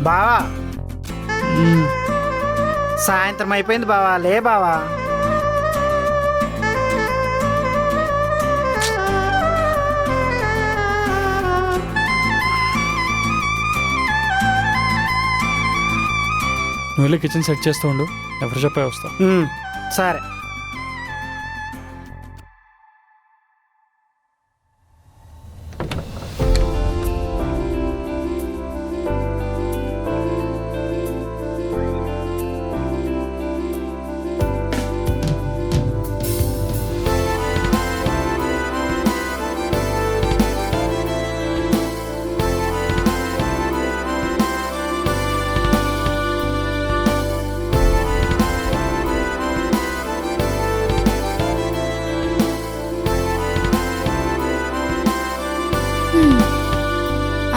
బావా సాయంత్రం అయిపోయింది బావా, లే బావా. నువ్వు వెళ్ళి కిచెన్ సెట్ చేస్తూ ఉండు, నేను ఫ్రెష్ అప్ అయి వస్తా. సరే.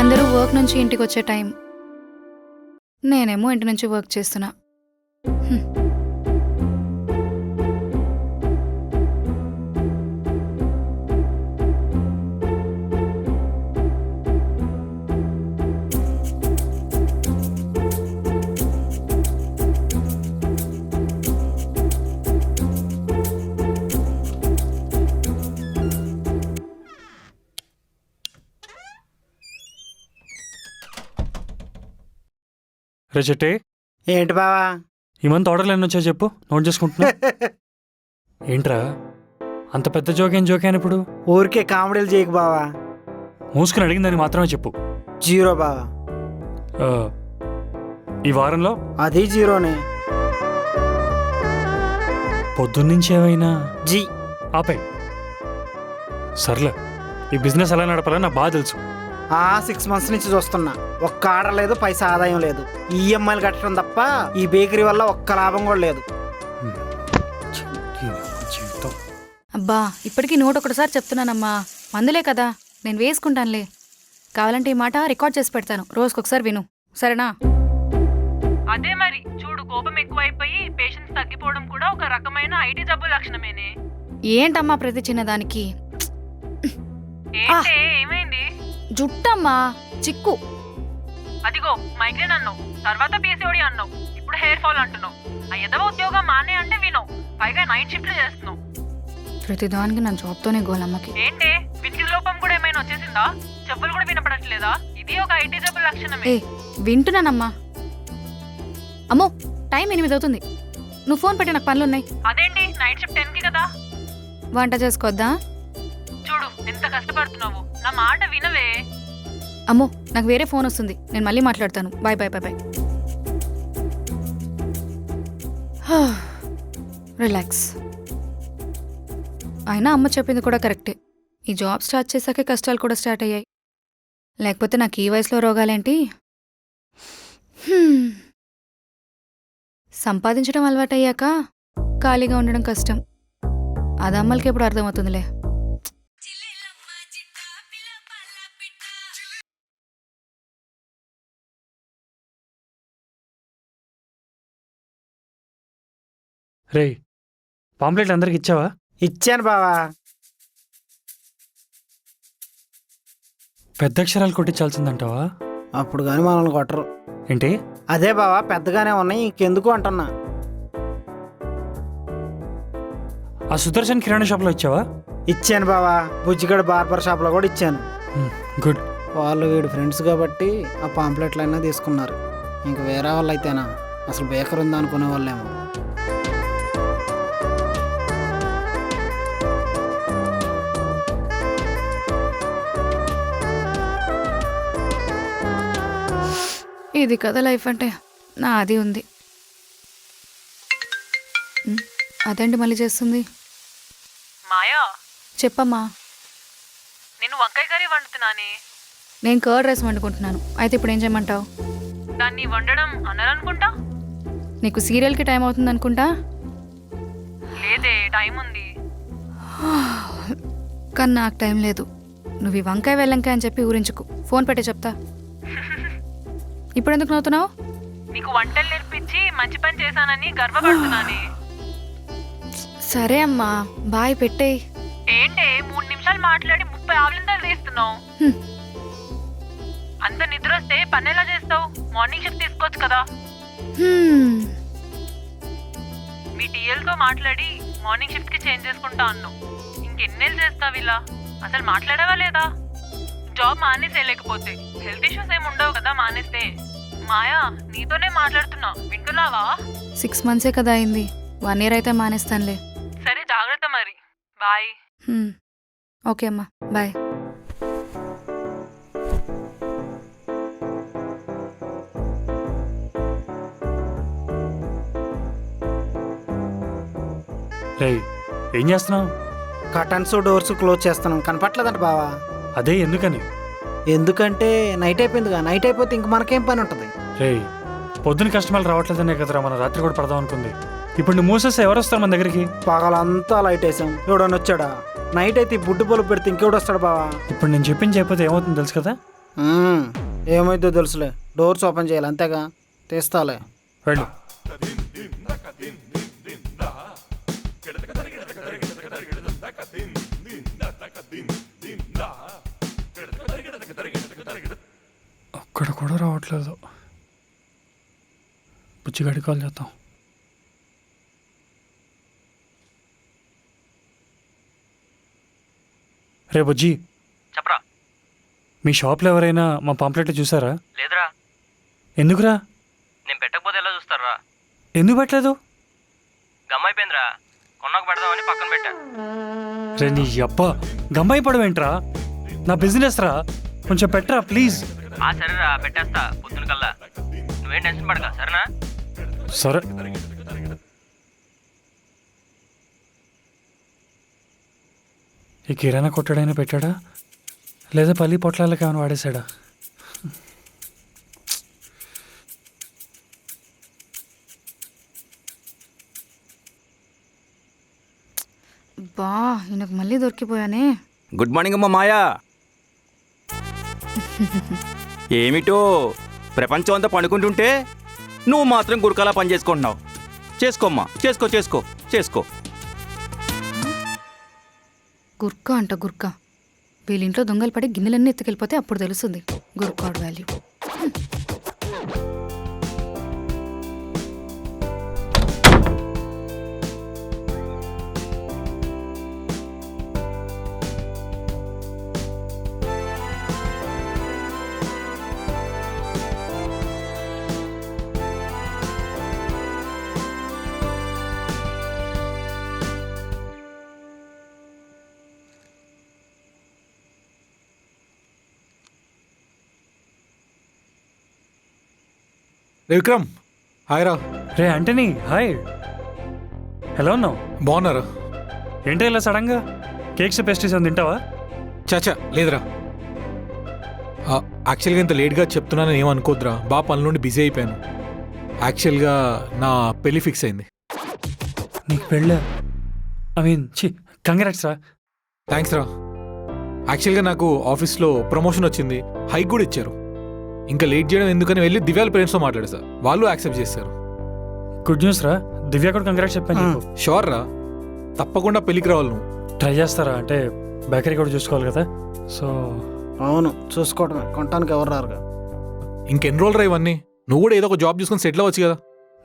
అందరూ వర్క్ నుంచి ఇంటికి వచ్చే టైం, నేనేమో ఇంటి నుంచి వర్క్ చేస్తున్నా. రే చెట్టి, ఏంటి బావా? ఈ మంత్ ఆర్డర్లు ఎన్ని వచ్చాయో చెప్పు, నోట్ చేసుకుంటున్నా. ఏంట్రా అంత పెద్ద జోకేం జోకేను ఇప్పుడు? ఊరికే కామెడీలు చేయకు బావా. మూసుకుని అడిగిందని మాత్రమే చెప్పు. 0 బావా. ఈ వారంలో అది 0నే. పొద్దున్నుంచి ఏమైనా జీ ఆపే. సర్లే, ఈ బిజినెస్ ఎలా నడపాలని నాకు బాగా తెలుసు. 6 months నుంచి చూస్తున్నా, ఒక్క ఆర్డర్ లేదు, పైసా ఆదాయం లేదు. ఈఎంఐలు కట్టడం తప్ప ఈ బేకరీ వల్ల ఒక్క లాభం కూడా లేదు. అబ్బా, ఇప్పటికీ 101సారి చెప్తున్నానమ్మా, మందులే కదా, నేను వేసుకుంటానులే. కావాలంటే ఈ మాట రికార్డ్ చేసి పెడతాను, రోజుకొకసారి విను, సరేనా? అదే మరి చూడు, కోపం ఎక్కువైపోయి పేషెన్స్ తగ్గిపోవడం కూడా ఒక రకమైన ఐటీ జబ్బు లక్షణమేనే. ఏంటమ్మా ప్రతి చిన్నదానికి? ఏంటే, ఏమైంది? జుట్టమ్మా, చిక్కు. అదిగో మైగ్రేన్ అన్నావు, తర్వాత పీసీఓడి అన్నావు, ఇప్పుడు హెయిర్ ఫాల్ అంటున్నావు. ఆ ఎదవ ఉద్యోగం మానే అంటే వినవు, పైగా నైట్ షిఫ్ట్లు చేస్తున్నావు. ప్రతిదానికి నా జాబ్తోనే గోలమ్మకి. ఏంటే, విద్యుత్ లోపం కూడా ఏమైనా వచ్చేసిందా? చెప్పులు కూడా వినపడట్లేదా? ఇది ఒక ఐటీ జబ్బు లక్షణమే. ఏ వింటున్నానమ్మా. అమ్మో, టైం 8 అవుతుంది, నువ్వు ఫోన్ పెట్టి, నాకు పనులున్నాయి. అదేంటి, నైట్ షిఫ్ట్ 10కి కదా. వంట చేసుకోవద్దా? చూడు ఎంత కష్టపడుతున్నావు, నా మాట వినవే. అమ్మో, నాకు వేరే ఫోన్ వస్తుంది, నేను మళ్ళీ మాట్లాడతాను. Bye bye bye bye. Relax. అయినా అమ్మ చెప్పింది కూడా కరెక్టే, ఈ జాబ్ స్టార్ట్ చేశాకే కష్టాలు కూడా స్టార్ట్ అయ్యాయి. లేకపోతే నాకు ఈ వయసులో రోగాలేంటి? సంపాదించడం అలవాటయ్యాక ఖాళీగా ఉండడం కష్టం. అది అమ్మలకి ఎప్పుడు అర్థమవుతుందిలే. రే, పాంప్లెట్లు అందరికి ఇచ్చావా? ఇచ్చాను బావా. పెద్ద అక్షరాలు కొట్టించాల్సిందంటావా? అప్పుడు కానీ మనల్ని కొట్టరు. ఏంటి? అదే బావా, పెద్దగానే ఉన్నాయి, ఇంకెందుకు అంటున్నా. ఆ సుదర్శన్ కిరాణా షాప్లో ఇచ్చావా? ఇచ్చాను బావా, బుజ్జిగడ బార్బర్ షాప్లో కూడా ఇచ్చాను. గుడ్. వాళ్ళు వీడు ఫ్రెండ్స్ కాబట్టి ఆ పాంప్లెట్లైనా తీసుకున్నారు. ఇంక వేరే వాళ్ళు అయితేనా అసలు బేకర్ ఉందా అనుకునే వాళ్ళేమో. ఇది కదా లైఫ్ అంటే, నా అది ఉంది. అదేంటి మళ్ళీ చేస్తుంది? మాయా, చెప్పమ్మా. నేను వంకాయ కర్రీ వండుతున్నానే. నేను కర్డ్ రైస్ వండుకుంటున్నాను. అయితే ఇప్పుడు ఏం చేయమంటావు? దాన్ని వండడం అన్నారనుకుంటా. నీకు సీరియల్కి టైం అవుతుంది అనుకుంటా. లేదే, టైం ఉంది. కానీ నాకు టైం లేదు. నువ్వు ఈ వంకాయ వెళ్ళంకాయ అని చెప్పి ఊరించుకు, ఫోన్ పెట్టే చెప్తా. ఇప్పుడు ఎందుకు నవ్వుతున్నావు? నీకు వంటలు నేర్పించి మంచి పని చేశానని గర్వపడుతున్నానే. సరే అమ్మా, బాయ్, పెట్టేయ్. ఏంటే 3 నిమిషాలు మాట్లాడి 30 ఆవలింతలు తీస్తున్నావు? అంత నిద్ర వస్తే పని ఎలా చేస్తావు? మార్నింగ్ షిఫ్ట్ తీసుకోవచ్చు కదా. హ్మ్. మీ టీఎల్తో మాట్లాడి మార్నింగ్ షిఫ్ట్ కి చేంజ్ చేసుకుంటా అన్నావు. ఇంకెన్నేళ్ళు చేస్తావు ఇలా? అసలు మాట్లాడవా లేదా? జాబ్ మానేసేయలేకపోతే హెల్త్ ఇష్యూస్ ఏమి ఉండవు కదా మానేస్తే. మాయా, నీతోనే మాట్లాడుతున్నా, వింటున్నావా? 6 monthsే కదా అయింది. 1 year అయితే మానేస్తానులే. సరే, జాగ్రత్త మరి. బాయ్. హ్మ్. ఓకే అమ్మా, బాయ్. రేయ్, ఏం చేస్తున్నావు? కర్టన్స్ డోర్స్ క్లోజ్ చేస్తున్నాం, కనపట్లేదంట బావా. అదే ఎందుకని? ఎందుకంటే నైట్ అయిపోయిందిగా, నైట్ అయిపోతే ఇంక మనకేం పని ఉంటుంది. రేయ్, పొద్దున కస్టమర్లు రావట్లేదనే కదరా మన రాత్రి కూడా పడదాం అనుకుంది. ఇప్పుడు నువ్వు మూసేస్తే ఎవరు వస్తారు మన దగ్గరికి? పగలంతా లైట్ వేసాం, ఎవడని వచ్చాడా? నైట్ అయితే ఈ బుడ్డు బల్బు పెడితే ఇంకెవడు వస్తాడు బావా? ఇప్పుడు నేను చెప్పింది చెప్పితే ఏమవుతుందో తెలుసు కదా. ఏమైందో తెలుసులే, డోర్స్ ఓపెన్ చేయాలి అంతేగా, తీస్తాలే. వెళ్ళు. ఒక్కడ కూడా రావట్లేదు. బుచ్చిగాడి కాల్ చేద్దాం. రే బుజ్జి, చెప్పరా. మీ షాప్లో ఎవరైనా మా పాంప్లెట్లు చూసారా? లేదురా. ఎందుకురా? నేను పెట్టకపోతే ఎలా చూస్తారా? ఎందుకు పెట్టలేదు? గమ్మైపోయిందిరా, కొన్నాకు పెడదామని పక్కన పెట్టా. రే నీ అబ్బా, గమ్మాయి పడవేంట్రా? నా బిజినెస్ రా, కొంచెం పెట్టరా ప్లీజ్. సరేరా, పెట్టేస్తా పొద్దున కల్లా. నువ్వేం టెన్షన్ పడక, సరేనా? సరే. ఈ కిరాణా కొట్టడైనా పెట్టాడా, లేదా పల్లి పొట్లాలకి ఏమైనా వాడేశాడా? బా, ఈయనకు మళ్ళీ దొరికిపోయానే. గుడ్ మార్నింగ్ అమ్మ మాయా. ఏమిటో ప్రపంచం అంతా పడుకుంటుంటే నువ్వు మాత్రం గురకలా పని చేసుకుంటున్నావు. చేసుకోమ్మా, చేసుకో చేసుకో చేసుకో. గుర్కా అంట గుర్కా. వీళ్ళింట్లో దొంగలు పడి గిన్నెలన్నీ ఎత్తుకెళ్ళిపోతే అప్పుడు తెలుస్తుంది గుర్కాడ్ వాల్యూ. విక్రమ్, హాయ్ రా. రే ఆంటనీ, హాయ్. ఎలా ఉన్నావు? బాగున్నారా? ఏంటో ఇలా సడన్గా కేక్స్ పేస్ట్రీస్ అని తింటావా? చాచా లేదురా. యాక్చువల్గా ఇంత లేట్గా చెప్తున్నానని ఏమనుకోద్దురా, బాగా పనుల నుండి బిజీ అయిపోయాను. యాక్చువల్గా నా పెళ్ళి ఫిక్స్ అయింది. నీకు పెళ్ళా? ఐ మీన్ కంగ్రాట్స్ రా. థ్యాంక్స్ రా. యాక్చువల్గా నాకు ఆఫీస్లో ప్రమోషన్ వచ్చింది, హైక్ కూడా ఇచ్చారు. ఇంకా లేట్ చేయడం ఎందుకని వెళ్ళి దివ్యాల పేరెంట్స్తో మాట్లాడు సార్, వాళ్ళు యాక్సెప్ట్ చేశారు. గుడ్ న్యూస్ రా. దివ్య కూడా కంగ్రాట్స్ చెప్పాను. షూర్ రా, తప్పకుండా పెళ్ళికి రావాలి. నువ్వు ట్రై చేస్తారా? అంటే బేకరీ కూడా చూసుకోవాలి కదా. సో అవును, చూసుకోవటమే, కొనటానికి ఎవరు రారుగా. ఇంకెన్ని రోజులు రా ఇవన్నీ? నువ్వు కూడా ఏదో ఒక జాబ్ చూసుకొని సెటిల్ అవ్వచ్చు కదా.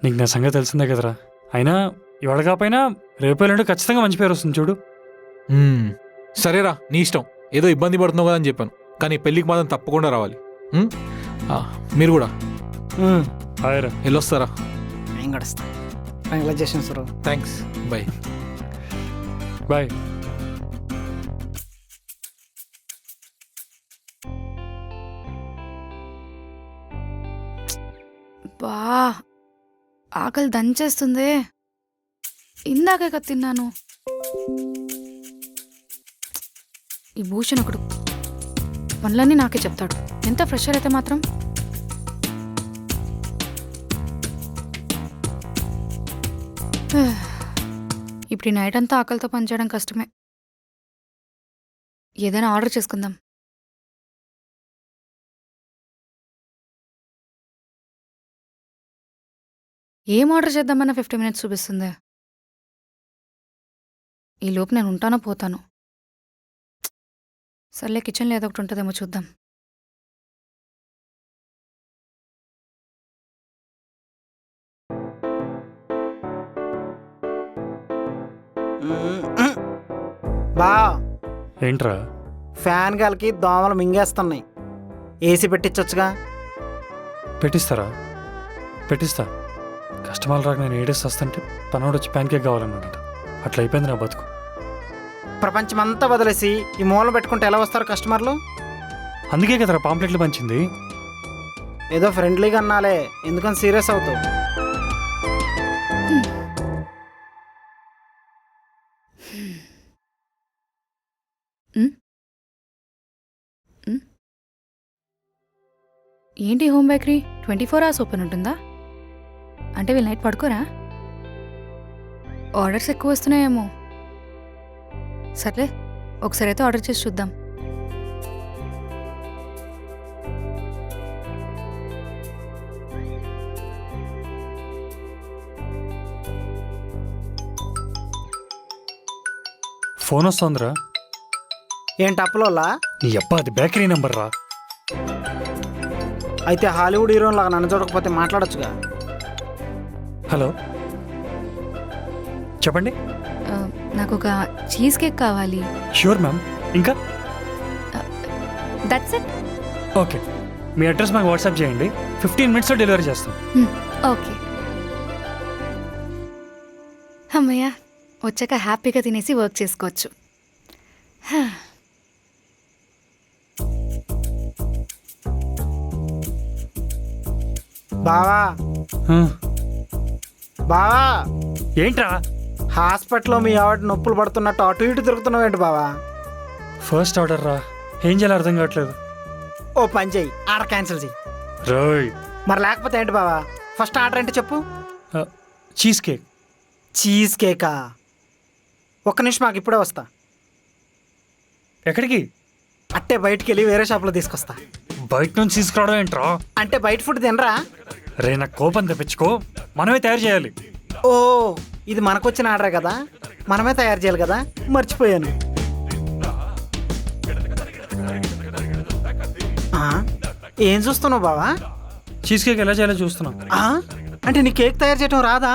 నీకు నా సంగతి తెలిసిందే కదరా. అయినా ఇవాళ కాకపోయినా రేపు ఎల్లుండి ఖచ్చితంగా మంచి పేరు వస్తుంది చూడు. సరేరా, నీ ఇష్టం. ఏదో ఇబ్బంది పడుతున్నావు కదా అని చెప్పాను, కానీ పెళ్ళికి మాత్రం తప్పకుండా రావాలి. మీరు కూడా హాయ్ రా. వెళ్ళొస్తారా? ఏం గడుస్తా. కంగ్రాచులేషన్స్ రా. Thanks, bye. బాయ్. బా, ఆకలి దంచేస్తుందే. ఇందాకే కదా తిన్నాను. ఈ భూషణ్ ఒకడు పనులన్నీ నాకే చెప్తాడు. ఎంత ఫ్రెషర్ అయితే మాత్రం. ఇప్పుడు ఈ నైట్ అంతా ఆకలితో పనిచేయడం కష్టమే. ఏదైనా ఆర్డర్ చేసుకుందాం. ఏం ఆర్డర్ చేద్దామన్నా 50 minutes చూపిస్తుంది. ఈ లోపు నేను ఉంటానో పోతాను. సర్లే, కిచెన్లో ఏదో ఒకటి ఉంటుందేమో చూద్దాం. బా ఏంట్రా? ఫ్యాన్ గాలికి దోమలు మింగేస్తున్నాయి. ఏసీ పెట్టించొచ్చుగా. పెట్టిస్తారా? పెట్టిస్తా. కస్టమర్లు రాక నేను ఏడేసి వస్తుంటే పనోడు వచ్చి ప్యాన్ కేక్ కావాలన్నాడట. అట్లా అయిపోయింది నా బతుకు. ప్రపంచమంతా వదిలేసి ఈ మూలం పెట్టుకుంటే ఎలా వస్తారు కస్టమర్లు? అందుకే కదరా పాంప్లెట్లు పంచింది. ఏదో ఫ్రెండ్లీగా అన్నాలే, ఎందుకని సీరియస్ అవుతావు? ఏంటి హోమ్ బేకరీ 24 hours ఓపెన్ ఉంటుందా? అంటే వీళ్ళు నైట్ పడుకోరా? ఆర్డర్స్ ఎక్కువ వస్తున్నాయేమో. సర్లే, ఒకసారి అయితే ఆర్డర్ చేసి చూద్దాం. ఫోన్ వస్తుందిరా. ఏంటి అప్పులోలా? నీ అబ్బా అది బేకరీ నెంబర్ రా. అయితే హాలీవుడ్ హీరోన్ లాగా నన్ను చూడకపోతే మాట్లాడొచ్చుగా. హలో, చెప్పండి. నాకు ఒక చీజ్ కేక్ కావాలి. Sure ma'am. ఇంకా దట్స్ ఇట్. ఓకే, మీ అడ్రస్ మాకు వాట్సాప్ చేయండి. 15 minutesలో డెలివరీ చేస్తాం. ఓకే. అమ్మయ్య, వచ్చాక హ్యాపీగా తినేసి వర్క్ చేసుకోవచ్చు. బావా బావా, ఏంట్రా? హాస్పిటల్లో మీ ఆవిడ నొప్పులు పడుతున్నట్టు అటు ఇటు తిరుగుతున్నావు ఏంటి బావా? ఫస్ట్ ఆర్డర్ రా. ఏం చేయాలి అర్థం కావట్లేదు. ఓ పని చెయ్యి, ఆర్డర్ క్యాన్సిల్ చెయ్యి. రోయ్, మరి లేకపోతే ఏంటి బావా? ఫస్ట్ ఆర్డర్ ఏంటి చెప్పు. Cheese cake. చీజ్ కేకా? ఒక్క నిమిషం, మాకు ఇప్పుడే వస్తా. ఎక్కడికి? అట్టే బయటికి వెళ్ళి వేరే షాప్లో తీసుకొస్తా. బయట నుంచి తీసుకురావడం ఏంట్రా? అంటే బయట ఫుడ్ తినరా? రే, నాకు కోపం తెప్పించుకో. మనమే తయారు చేయాలి. ఓ, ఇది మనకొచ్చిన ఆర్డరే కదా, మనమే తయారు చేయాలి కదా, మర్చిపోయాను. ఆ, ఏం చూస్తున్నావు బావా? చీజ్ కేక్ ఎలా చేయాలో చూస్తున్నాం. ఆ, అంటే నీ కేక్ తయారు చేయటం రాదా?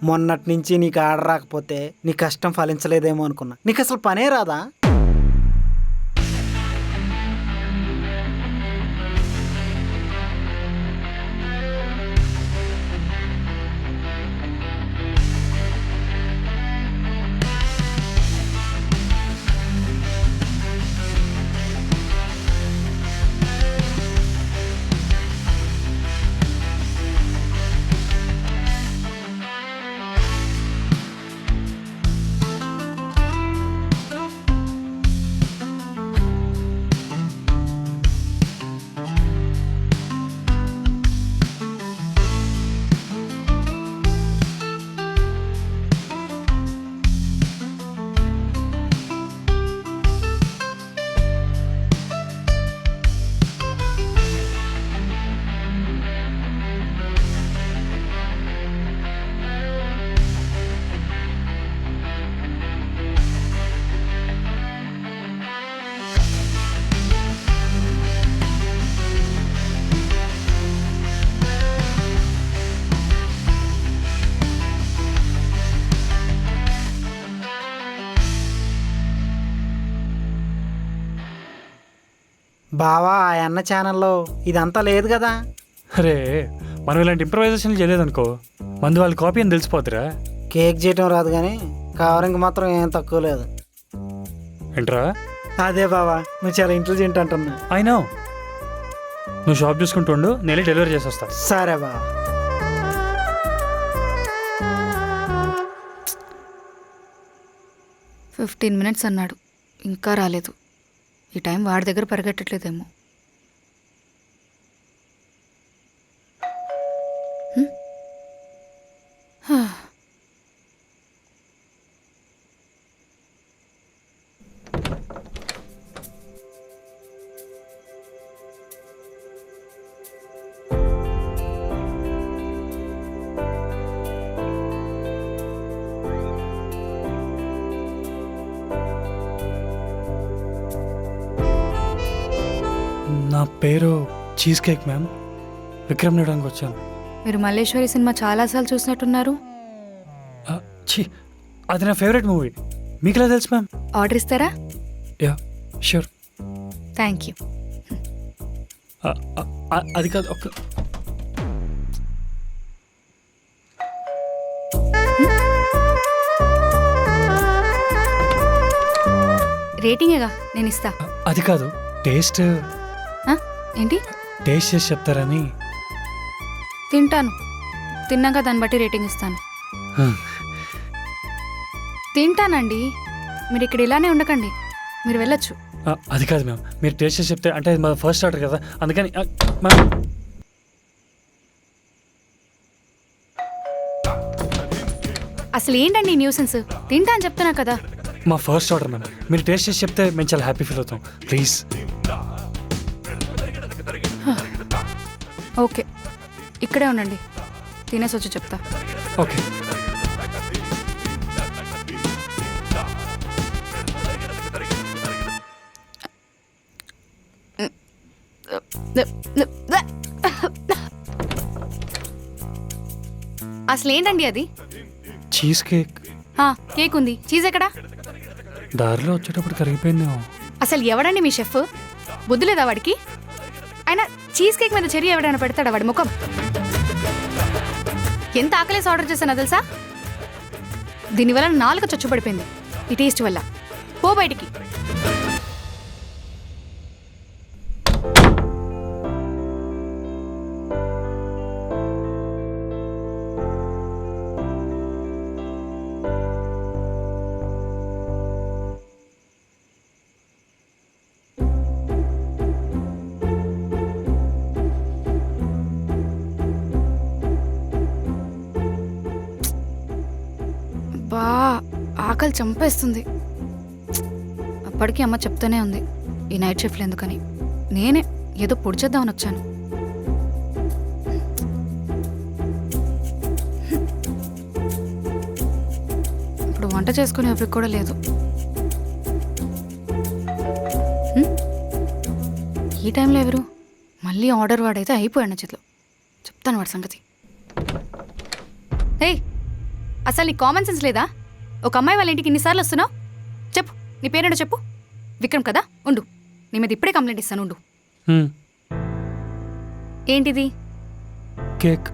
మొన్నటి నుంచి నీకు ఆర్డర్ రాకపోతే నీ కష్టం ఫలించలేదేమో అనుకున్నా. నీకు అసలు పనే రాదా? బావా, ఆ అన్న ఛానల్లో ఇదంతా లేదు కదా. అరే, మనం ఇలాంటి ఇంప్రవైజేషన్లు చేయలేదనుకో, మందు వాళ్ళ కాపీ అని తెలిసిపోతురా. కేక్ చేయటం రాదు కానీ కవరింగ్ మాత్రం ఏం తక్కువ లేదు. ఏంట్రా? అదే బావా, నువ్వు చాలా ఇంటెలిజెంట్ అంటున్నా. అయినా నువ్వు షాప్ చూసుకుంటుండు, నేను డెలివరీ చేసి వస్తా. సరే బావా. $15 minutes అన్నాడు, ఇంకా రాలేదు. ఈ టైం వాడి దగ్గర పరిగెట్టట్లేదేమో. నా పేరు చీజ్ కేక్ మ్యామ్. విక్రమ్ నేడానికి వచ్చాను. మీరు మల్లేశ్వరి సినిమా చాలాసార్లు చూసినట్టున్నారు. ఛీ, అది నా ఫేవరెట్ మూవీ. మీకు ఎలా తెలుసు మ్యామ్? ఆర్డర్ ఇస్తారా? Yeah sure. Thank you. అది కాదు ఒక రేటింగేగా నేను ఇస్తా. అది కాదు టేస్ట్ ఆ? ఏంటి? టేస్ట్ చేసి చెప్తారని. తింటాను, తిన్నాక దాన్ని బట్టి రేటింగ్ ఇస్తాను. తింటానండి, మీరు ఇక్కడ ఇలానే ఉండకండి, మీరు వెళ్ళొచ్చు. అది కాదు మ్యామ్, మీరు టేస్ట్ చేసి చెప్తే అంటే మా ఫస్ట్ ఆర్డర్ కదా అందుకని. మ్యామ్ అసలు ఏంటండి న్యూసెన్స్? తింటా అని చెప్తున్నా కదా. మా ఫస్ట్ ఆర్డర్ మ్యామ్, మీరు టేస్ట్ చేసి చెప్తే మేము చాలా హ్యాపీ ఫీల్ అవుతాం. ప్లీజ్. ఓకే, ఇక్కడే ఉండండి, తినేసి వచ్చి చెప్తా. ఓకే. అసలు ఏంటండి అది? Cheese cake. కేక్ ఉంది, చీజ్ ఎక్కడా? దారిలో వచ్చేటప్పుడు కరిగిపోయిందేమో. అసలు ఎవడండి మీ షెఫ్? బుద్ధి లేదా వాడికి? అయినా చీజ్ కేక్ మీద చెర్రీ ఎవడైనా పెడతాడా వాడి ముఖం? ఎంత ఆకలేసి ఆర్డర్ చేశానో తెలుసా? దీనివల్ల నాలుక చచ్చుపడిపోయింది ఈ టేస్ట్ వల్ల. పో బయటికి. బా, ఆకలి చంపేస్తుంది. అప్పటికీ అమ్మ చెప్తూనే ఉంది ఈ నైట్ షిఫ్ట్లు ఎందుకని. నేనే ఏదో పొడి చేద్దామని వచ్చాను. ఇప్పుడు వంట చేసుకునే ఎవరికి కూడా లేదు. ఈ టైంలో ఎవరు? మళ్ళీ ఆర్డర్ వాడైతే అయిపోయాడు నా చేతిలో. చెప్తాను వాడి సంగతి. ఏయ్, అసలు నీ కామన్ సెన్స్ లేదా? ఒక అమ్మాయి వాళ్ళ ఇంటికి ఇన్నిసార్లు వస్తున్నావు? చెప్పు, నీ పేరేంటో చెప్పు. విక్రమ్ కదా? ఉండు, నీ మీద ఇప్పుడే కంప్లైంట్ ఇస్తాను, ఉండు. ఏంటిది? కేక్.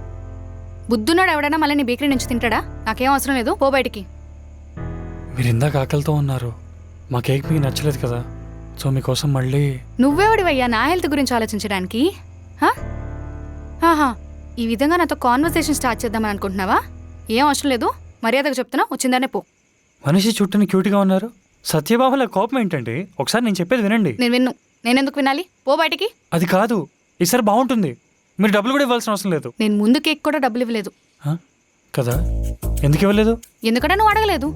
బుద్ధున్నాడు ఎవడైనా మళ్ళీ నీ బేకరీ నుంచి తింటాడా? నాకేం అవసరం లేదు, పో బయటికి. మీరు ఇందాక ఆకలితో ఉన్నారు, మా కేక్ మీకు నచ్చలేదు కదా, సో మీకోసం మళ్ళీ. నువ్వెవడివయ్యా నా హెల్త్ గురించి ఆలోచించడానికి? ఈ విధంగా నాతో కాన్వర్సేషన్ స్టార్ట్ చేద్దామని అనుకుంటున్నావా? ఏం అవసరం లేదు, మర్యాదగా చెప్తున్నా, వచ్చిందానే పో. మనిషి చుట్టూని క్యూట్గా ఉన్నారు, సత్యబాబుల కోపం ఏంటండి? ఒకసారి నేను చెప్పేది వినండి. నేను విన్ను, నేనెందుకు వినాలి? పో బయటికి. అది కాదు, ఈసారి బాగుంటుంది, మీరు డబ్బులు కూడా ఇవ్వాల్సిన అవసరం లేదు. నేను ముందు కేక్ కూడా డబ్బులు ఇవ్వలేదు కదా, ఎందుకు ఇవ్వలేదు? ఎందుకంటే నువ్వు అడగలేదు.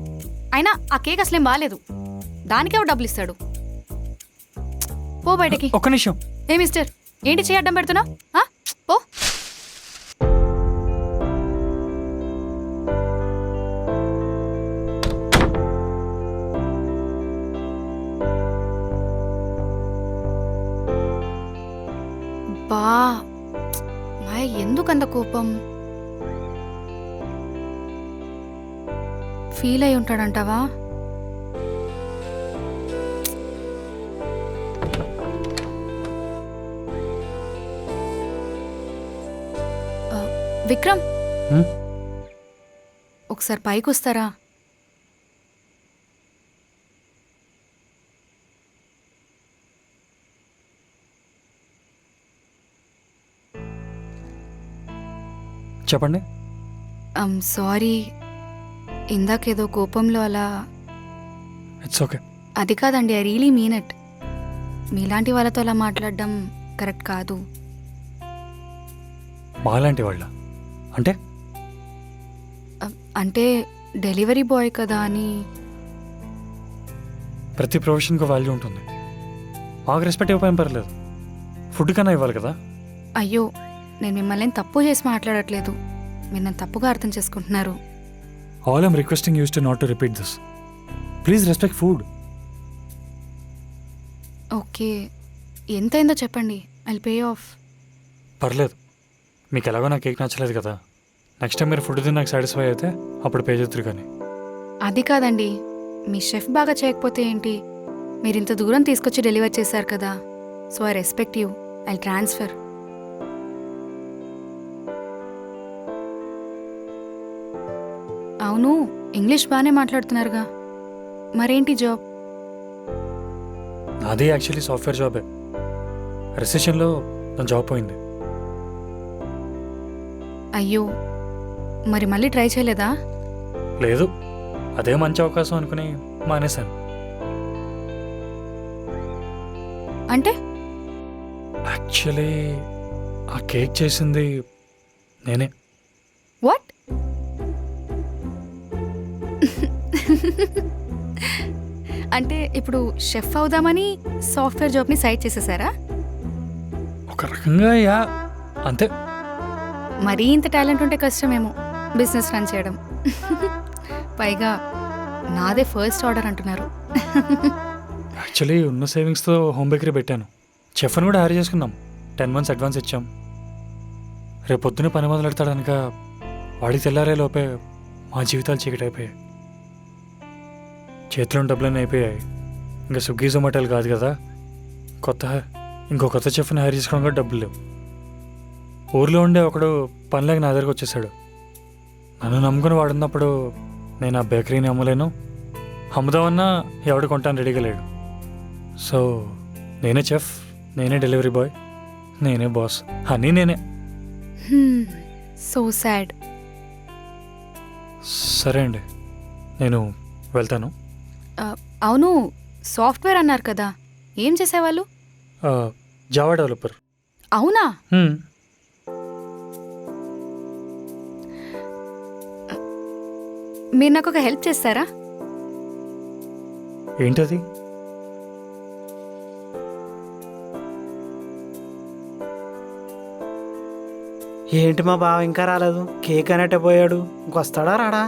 అయినా ఆ కేక్ అసలేం బాగాలేదు, దానికే డబ్బులు ఇస్తాడు. పో బయటికి. ఒక్క నిమిషం. ఏ మిస్టర్, ఏంటి చేయి అడ్డం పెడుతున్నావు? పో. బా, మాయ ఎందుకంత కోపం? ఫీల్ అయి ఉంటాడంటావా? విక్రమ్, ఒకసారి పైకి వస్తారా? చెప్పండి. సారీ, ఇందాకేదో కోపంలో అలా. It's okay. అది కాదండి, ఐ రియలీ మీన్ ఇట్. మీలాంటి వాళ్ళతో అలా మాట్లాడడం కరెక్ట్ కాదు. మాలాంటి వాళ్ళ అంటే? అంటే డెలివరీ బాయ్ కదా అని. ప్రతి ప్రొఫెషన్కి వాల్యూ ఉంటుంది, మాకు రెస్పెక్ట్ ఇవ్వకపోయినా పర్లేదు, ఫుడ్ కన్నా ఇవ్వాలి కదా. అయ్యో, నేను మిమ్మల్ని తప్పు చేసి మాట్లాడట్లేదు, మీరు నన్ను తప్పుగా అర్థం చేసుకుంటున్నారు. All I'm requesting use to not to repeat this. Please respect food. Okay, ఎంతైందో చెప్పండి, ఐ పే ఆఫ్. పర్లేదు, మీకు ఎలాగో నా కేక్ నచ్చలేదు కదా, నెక్స్ట్ టైం మీరు ఫుడ్ తిని నాకు సాటిస్ఫై అయితే అప్పుడు పే చేద్దరు కానీ. అది కాదండి, మీ షెఫ్ బాగా చేయకపోతే ఏంటి? మీరు ఇంత దూరం తీసుకొచ్చి డెలివర్ చేశారు కదా, so I respect you. I transfer. అవును, ఇంగ్లీష్ బాగానే మాట్లాడుతున్నారుగా, మరేంటి జాబ్? నాది యాక్చువల్లీ సాఫ్ట్వేర్ జాబే. రిసెషన్లో నా జాబ్ పోయింది. అయ్యో, మరి మళ్ళీ ట్రై చేయలేదా? లేదు, అదే మంచి అవకాశం అనుకుని మానేశాను. అంటే యాక్చువల్లీ ఆ కేక్ చేసింది నేనే. వాట్? అంటే ఇప్పుడు షెఫ్ అవుదామని సాఫ్ట్వేర్ జాబ్ని సైడ్ చేసేసారా? ఒక రకంగా యా, అంతే. మరీ ఇంత టాలెంట్ ఉంటే కష్టమేమో బిజినెస్ రన్ చేయడం. పైగా నాదే ఫస్ట్ ఆర్డర్ అంటున్నారు. యాక్చువల్లీ ఉన్న సేవింగ్స్తో హోమ్ బేకరీ పెట్టాను. చెఫ్ని కూడా హైర్ చేసుకున్నాం. 10 months అడ్వాన్స్ ఇచ్చాం. రేపు పొద్దున్నే పని మొదలెడతాడనక వాడికి తెల్లారే లోపే మా జీవితాలు చీకటైపోయాయి. చేతిలో డబ్బులన్నీ అయిపోయాయి. ఇంకా స్విగ్గీ జొమాటోలు కాదు కదా, ఇంకో కొత్త చెఫ్ని హైర్ చేసుకోవడం కూడా డబ్బులు లేవు. ఊర్లో ఉండే ఒకడు పనిలేక నా దగ్గరకు వచ్చేసాడు. నన్ను నమ్ముకుని వాడున్నప్పుడు నేను ఆ బేకరీని అమ్మలేను, అమ్ముదామన్నా ఎవడు కొంటాను రెడీగా లేడు. సో నేనే చెఫ్, నేనే డెలివరీ బాయ్, నేనే బాస్, అన్నీ నేనే. So sad. సరే అండి, నేను వెళ్తాను. అవును, సాఫ్ట్వేర్ అన్నారు కదా, ఏం చేసేవాళ్ళు? Java developer. అవునా? మీరు నాకు ఒక హెల్ప్ చేస్తారా? ఏంటది? ఏంటి మా బావ ఇంకా రాలేదు? కేక్ అనేటే పోయాడు, ఇంకొస్తాడా రాడా?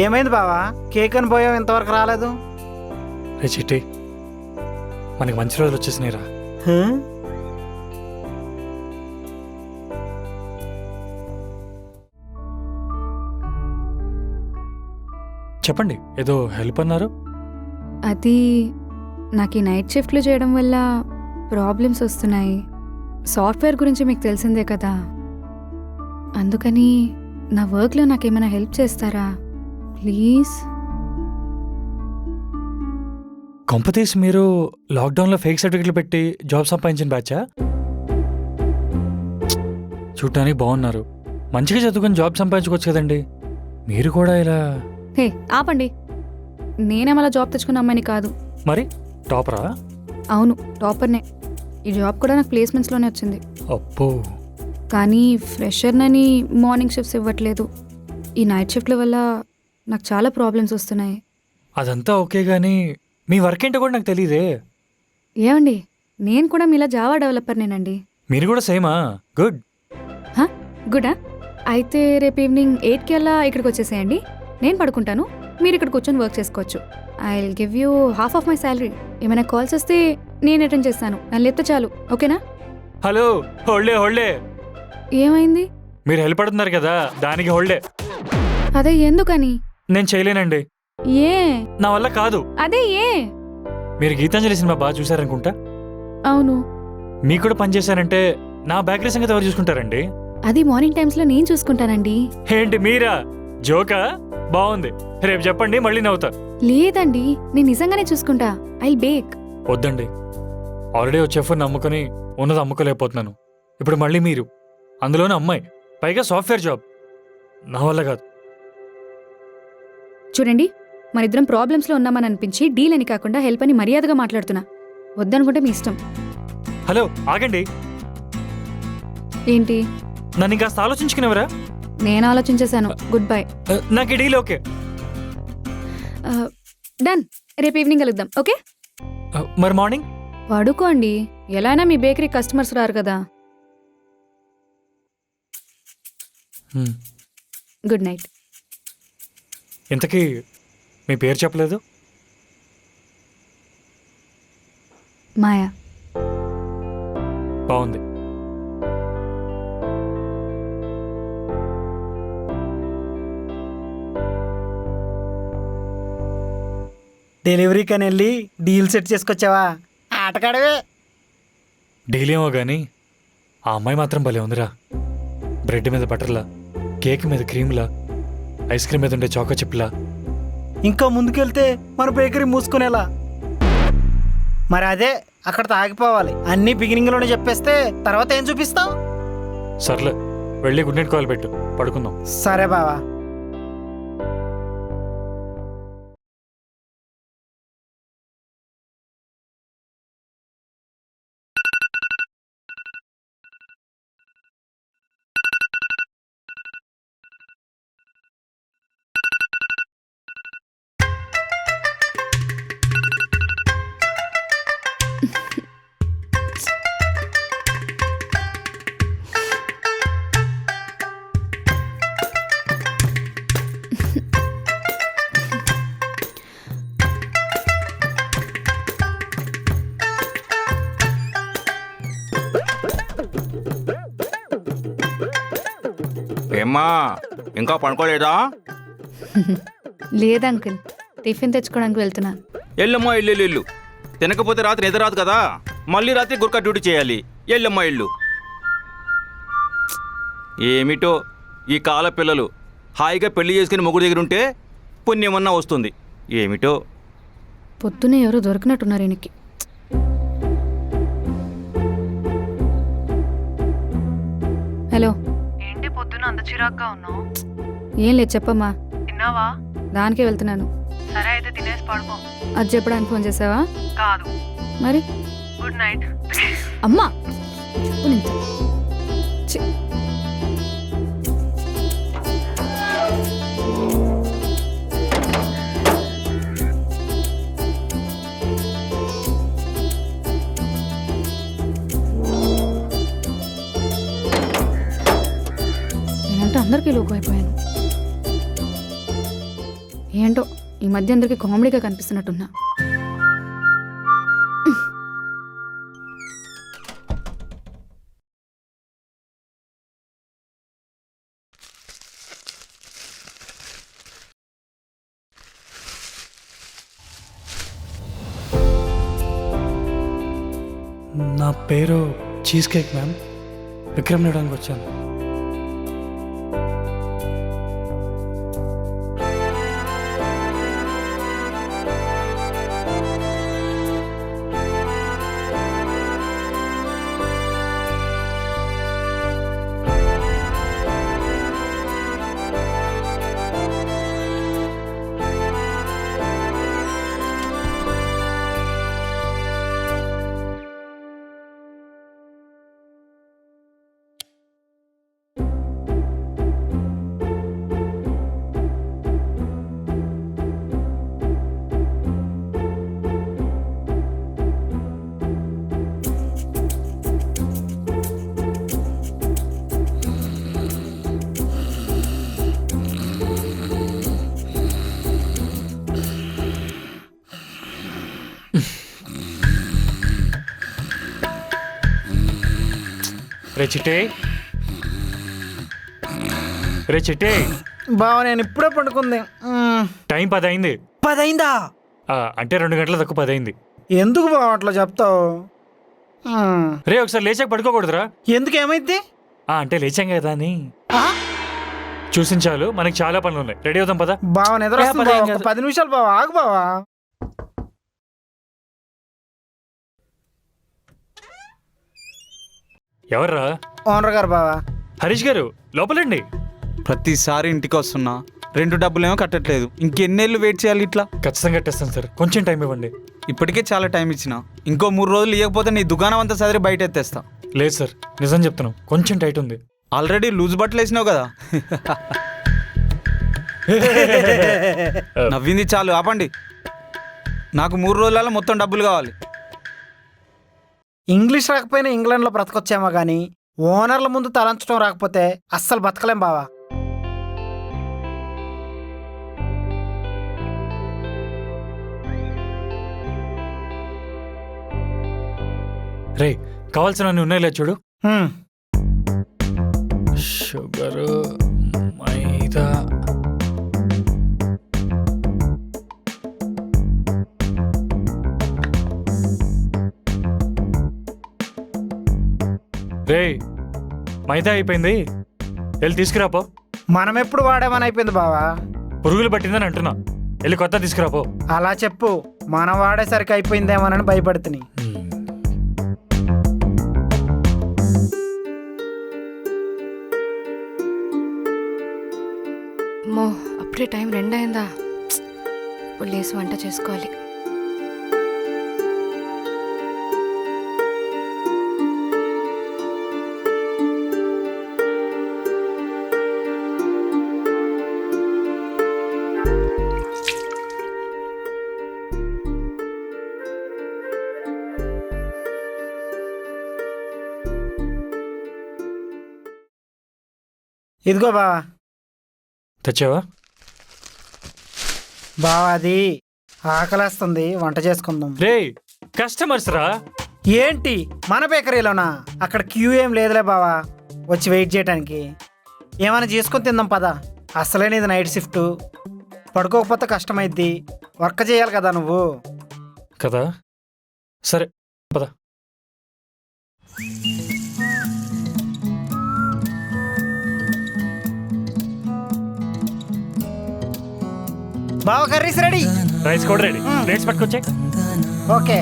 ఏమైంది బావా? కేక్ అని పోయావు, ఇంతవరకు రాలేదు. రే చిట్టి, మనకి మంచి రోజులు వచ్చేసినాయిరా. హ? చెప్పండి, ఏదో హెల్ప్ అన్నారు. అది నాకు ఈ నైట్ షిఫ్ట్లు చేయడం వల్ల ప్రాబ్లమ్స్ వస్తున్నాయి. సాఫ్ట్వేర్ గురించి మీకు తెలిసిందే కదా, అందుకని నా వర్క్లో నాకేమైనా హెల్ప్ చేస్తారా ప్లీజ్? కొంపతీసి మీరు లాక్డౌన్లో ఫేక్ సర్టిఫికెట్లు పెట్టి జాబ్ సంపాదించిన బ్యాచా? చూడటానికి బాగున్నారు, మంచిగా చదువుకొని జాబ్ సంపాదించుకోవచ్చు కదండి. మీరు కూడా ఇలా? హే ఆపండి, నేనేమలా జాబ్ తెచ్చుకున్న అమ్మాయిని కాదు. మరి టాపరా? అవును, టాపర్నే. ఈ జాబ్ కూడా నాకు ప్లేస్మెంట్స్లోనే వచ్చింది. అప్పో. కానీ ఫ్రెషర్నని మార్నింగ్ షిఫ్ట్స్ ఇవ్వట్లేదు. ఈ నైట్ షిఫ్ట్ల వల్ల నాకు చాలా ప్రాబ్లమ్స్ వస్తున్నాయి. అదంతా ఓకే కానీ మీ వర్క్ ఏంటో కూడా నాకు తెలియదే. ఏమండి, నేను కూడా మీలా జావా డెవలపర్నేనండి. మీరు కూడా సేమా? గుడ్. గుడా? అయితే రేపు ఈవినింగ్ 8కి అలా ఇక్కడికి వచ్చేసేయండి. నేను పడుకుంటాను, మీరు ఇక్కడ కూర్చొని వర్క్ చేసుకోవచ్చు. I will give you half of my salary. ఏమైనా కాల్స్ వస్తే నేను అటెండ్ చేస్తాను, నన్ను లేపితే చాలు, ఓకేనా? హలో, హోల్డే. ఏమైంది? మీరు హెల్ప్ పడుతున్నారు కదా, దానికి హోల్డే. అదే ఎందుకని? నేను చేయలేనండి, ఏ? నా వల్ల కాదు. అదే ఏ? మీరు గీతాంజలి సినిమా బాగా చూసారనుకుంటా. అవును. మీకు కూడా పని చేశారంటే నా బేకరీ సంగతి ఎవరు చూసుకుంటారండి? అది మార్నింగ్ టైమ్స్లో నేను చూసుకుంటానండి. ఏంటి మీరా? జోకా? బాగుంది, రేపు చెప్పండి, మళ్ళీ నవ్వుతా. లేదండి, నేను నిజంగానే చూసుకుంటా. I bake. వద్దండి, ఆల్రెడీ ఓ చెఫ్ నమ్ముకొని ఉన్నది అమ్ముకోలేకపోతున్నాను. ఇప్పుడు మళ్ళీ మీరు, అందులోనే అమ్మాయి, పైగా సాఫ్ట్వేర్ జాబ్, నా వల్ల కాదు. చూడండి, మనిద్దరం ప్రాబ్లమ్స్లో ఉన్నామని అనిపించి డీల్ అని కాకుండా హెల్ప్ అని మర్యాదగా మాట్లాడుతున్నా. వద్దనుకుంటే మీ ఇష్టం. హలో, ఆగండి. ఏంటి? నన్ను ఇంకాస్త ఆలోచించుకునేవరా? నేను ఆలోచించేశాను. Good bye. నాకు ఈ డీల్ ఓకే. డన్. రేపు ఈవినింగ్ కలుద్దాం, ఓకే? మరి మార్నింగ్? పడుకోండి, ఎలా అయినా మీ బేకరీ కస్టమర్స్ రారు కదా. Good night. ఇంతకీ మీ పేరు చెప్పలేదు? మాయా. బాగుంది. డెలివరీకి అని వెళ్ళి డీల్ సెట్ చేసుకొచ్చావా? ఆటగాడవే. డైలీ ఏమో కానీ ఆ అమ్మాయి మాత్రం భలే ఉందిరా. బ్రెడ్ మీద బటర్లా, కేక్ మీద క్రీమ్లా, ఐస్ క్రీమ్ మీద ఉండే చాకో చిప్లా. ఇంకా ముందుకెళ్తే మన బేకరీ మూసుకునేలా. మరి అదే అక్కడ ఆగిపోవాలి. అన్నీ బిగినింగ్లోనే చెప్పేస్తే తర్వాత ఏం చూపిస్తావు? సర్లే, వెళ్ళి గుడ్ నైట్ కాల్ పెట్టు, పడుకుందాం. సరే బావా. ఏమ్మా ఇంకా పడుకోలేదా? లేదు అంకుల్, టిఫిన్ తెచ్చుకోవడానికి వెళ్తున్నాను. ఎల్లమ్మా ఇల్లు ఇల్లు తినకపోతే రాత్రి నిద్ర రాదు కదా. మళ్ళీ రాత్రి గుర్కా డ్యూటీ చేయాలి. ఎల్లమ్మా ఇల్లు. ఏమిటో ఈ కాల పిల్లలు హాయిగా పెళ్లి చేసుకుని మొగుడు దగ్గర ఉంటే పుణ్యమన్నా వస్తుంది. ఏమిటో పొద్దునే ఎవరో దొరికినట్టున్నారు ఈయనకి. హలో. ఏంటి పొద్దున అంత చిరాగ్గా ఉన్నావు? ఏం లేదు, చెప్పమ్మా. తిన్నావా? దానికే వెళ్తున్నాను. సరే అయితే తినేసి పడుకో. అది చెప్పడానికి ఫోన్ చేసావా? కాదు. మరి గుడ్ నైట్. అమ్మా చెప్పు నింత. ఛీ. నేనంటే అందరికీ లోకు అయిపోయాను. ఏంటో ఈ మధ్య అందరికీ కామెడీగా కనిపిస్తున్నట్టున్నా. నా పేరు చీజ్ కేక్ మ్యామ్. విక్రమ్ నేడానికి వచ్చాను. రే చిట్టే, రే చిట్టే, బావ నేను ఇప్పుడే పండుకుంది. టైం 10 అయింది. 10 అయిందా? అంటే 2 గంటల తక్కువ 10 అయింది. ఎందుకు బావ అట్లా చెప్తావు? రే ఒకసారి లేచాక పడుకోకూడదురా? ఎందుకు ఏమైంది? అంటే లేచాం కదా అని చూసించాలు. మనకి చాలా పనులు ఉన్నాయి. రెడీ అవుతాం పదా. బావ నిద్ర వస్తుంది బావ. ఒక 10 నిమిషాలు బావ, ఆగు బావా. ఎవర్రా? ఓనర్ గారు బావా. హరీష్ గారు లోపలండి. ప్రతిసారి ఇంటికి వస్తున్నా, 2 డబ్బులేమో కట్టట్లేదు. ఇంకెన్నేళ్ళు వెయిట్ చేయాలి ఇట్లా? ఖచ్చితంగా కట్టేస్తాను సార్, కొంచెం టైం ఇవ్వండి. ఇప్పటికే చాలా టైం ఇచ్చిన. ఇంకో 3 రోజులు ఇవ్వకపోతే నీ దుకాణం అంతా సదిరి బయట ఎత్తేస్తా. లేదు సార్, నిజం చెప్తున్నాం, కొంచెం టైట్ ఉంది. ఆల్రెడీ లూజ్ బట్టలు వేసినావు కదా. నవ్వింది చాలు, ఆపండి. నాకు 3 రోజులలో మొత్తం డబ్బులు కావాలి. ఇంగ్లీష్ రాకపోయినా ఇంగ్లాండ్లో బ్రతకొచ్చామో కానీ ఓనర్ల ముందు తలంచడం రాకపోతే అస్సలు బతకలేం బావా. రే కావాల్సిన ఉన్నాయిలే చూడు. హ్మ్. షుగరు, మైదా, రే మైదా అయిపోయింది, వెళ్ళి తీసుకురాపో. మనం ఎప్పుడు వాడామని అయిపోయింది బావా. పురుగులు పట్టిందని అంటున్నా, వెళ్ళి కొత్త తీసుకురాపో. అలా చెప్పు, మనం వాడేసరికి అయిపోయిందేమోనని భయపడుతుంది. మో అప్పుడే టైం 2 అయిందా? ఇప్పుడు లేసి వంట చేసుకోవాలి. ఇదిగో బావా. తెచ్చావా? బావా అది ఆకలేస్తుంది, వంట చేసుకుందాం. రే కస్టమర్స్ రా. ఏంటి మన బేకరీలోనా? అక్కడ క్యూ ఏం లేదులే బావా, వచ్చి వెయిట్ చేయడానికి. ఏమైనా చేసుకొని తిందాం పద. అసలే ఇది నైట్ షిఫ్ట్, పడుకోకపోతే కష్టమైద్ది, వర్క్ చేయాలి కదా నువ్వు. కదా సరే పద. బావా కర్రీస్ రెడీ. రైస్ కూడా రెడీ, ప్లేట్స్ పట్టుకొచ్చే. ఓకే.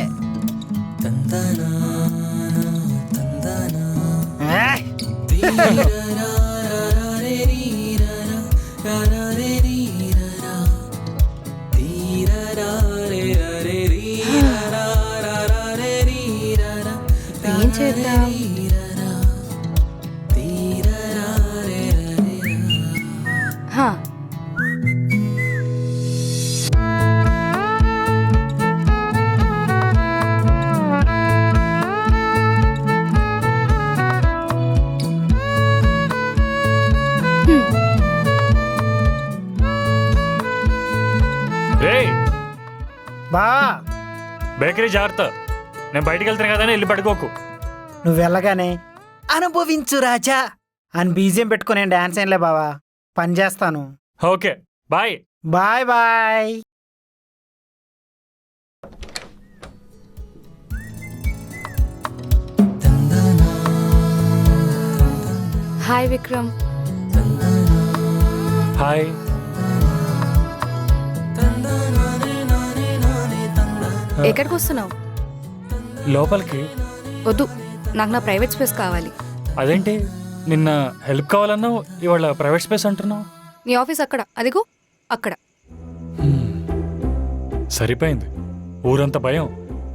ఏం చేద్దాం? హా, రే బావా బేకరీ జాగ్రత్త, నేను బయటికి వెళ్తాను కదా అని వెళ్ళి పడుకోకు. నువ్వు వెళ్ళగానే అనుభవించు రాజా అని బీజియం పెట్టుకుని నేను డాన్స్ ఏంలే బావా, పని చేస్తాను. Okay bye. Bye bye. Hi Vikram. Hi. ఎక్కడికి వస్తున్నావు? లోపలికి. వద్దు, నాకు నా ప్రైవేట్ స్పేస్ కావాలి. అదేంటి నిన్న హెల్ప్ కావాలన్నావు, ఇవాళ ప్రైవేట్ స్పేస్ అంటున్నావు? నీ ఆఫీస్ అక్కడ, అదిగో అక్కడ. సరిపోయింది, ఊరంతా భయం.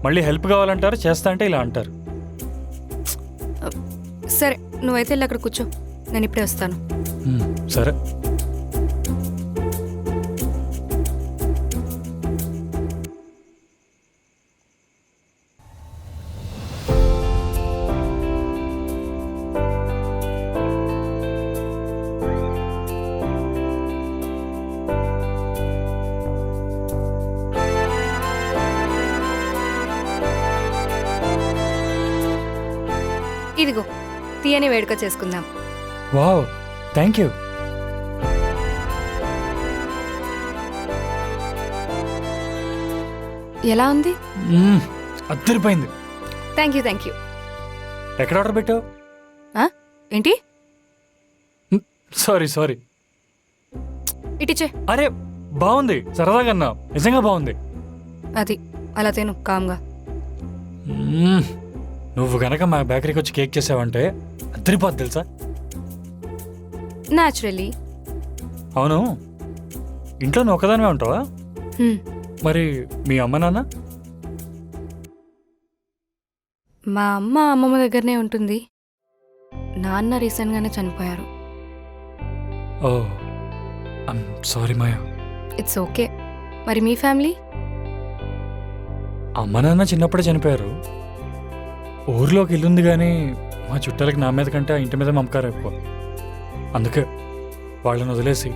మళ్ళీ హెల్ప్ కావాలంటారు, చేస్తా అంటే ఇలా అంటారు. సరే నువ్వైతే వెళ్ళి అక్కడ కూర్చో, నేను ఇప్పుడే వస్తాను. సరే. ఇదిగో తీయని వేడుక చేసుకుందాం. Wow, thank you. ఎలా ఉంది? అద్దరిపోయింది. Thank you thank you. ఎక్కడ ఆర్డర్ పెట్టావు? ఏంటి? Sorry sorry. ఇటిచే. అరే బాగుంది, సరదాగా అన్నా, నిజంగా బాగుంది. అది అలా తిను కామ్గా. నువ్వు గనక మా బేకరీకి వచ్చి కేక్ చేసావంటే అద్దరిపోద్ది తెలుసా. న్యాచురలీ. అవును, ఇంట్లో నువ్వు ఒకదానివే ఉంటావా? మరి మీ అమ్మ నాన్న? మా అమ్మ అమ్మమ్మ దగ్గరనే ఉంటుంది. నాన్న రీసెంట్గానే చనిపోయారు. Oh I'm sorry Maya. It's okay. మరి మీ ఫ్యామిలీ? అమ్మ నాన్న చిన్నప్పుడే చనిపోయారు. ఊర్లోకి ఇల్లుంది కానీ మా చుట్టాలకి నా మీద కంటే ఆ ఇంటి మీద మమకారం ఎక్కువ. అందుకే వాళ్ళని వదిలేసి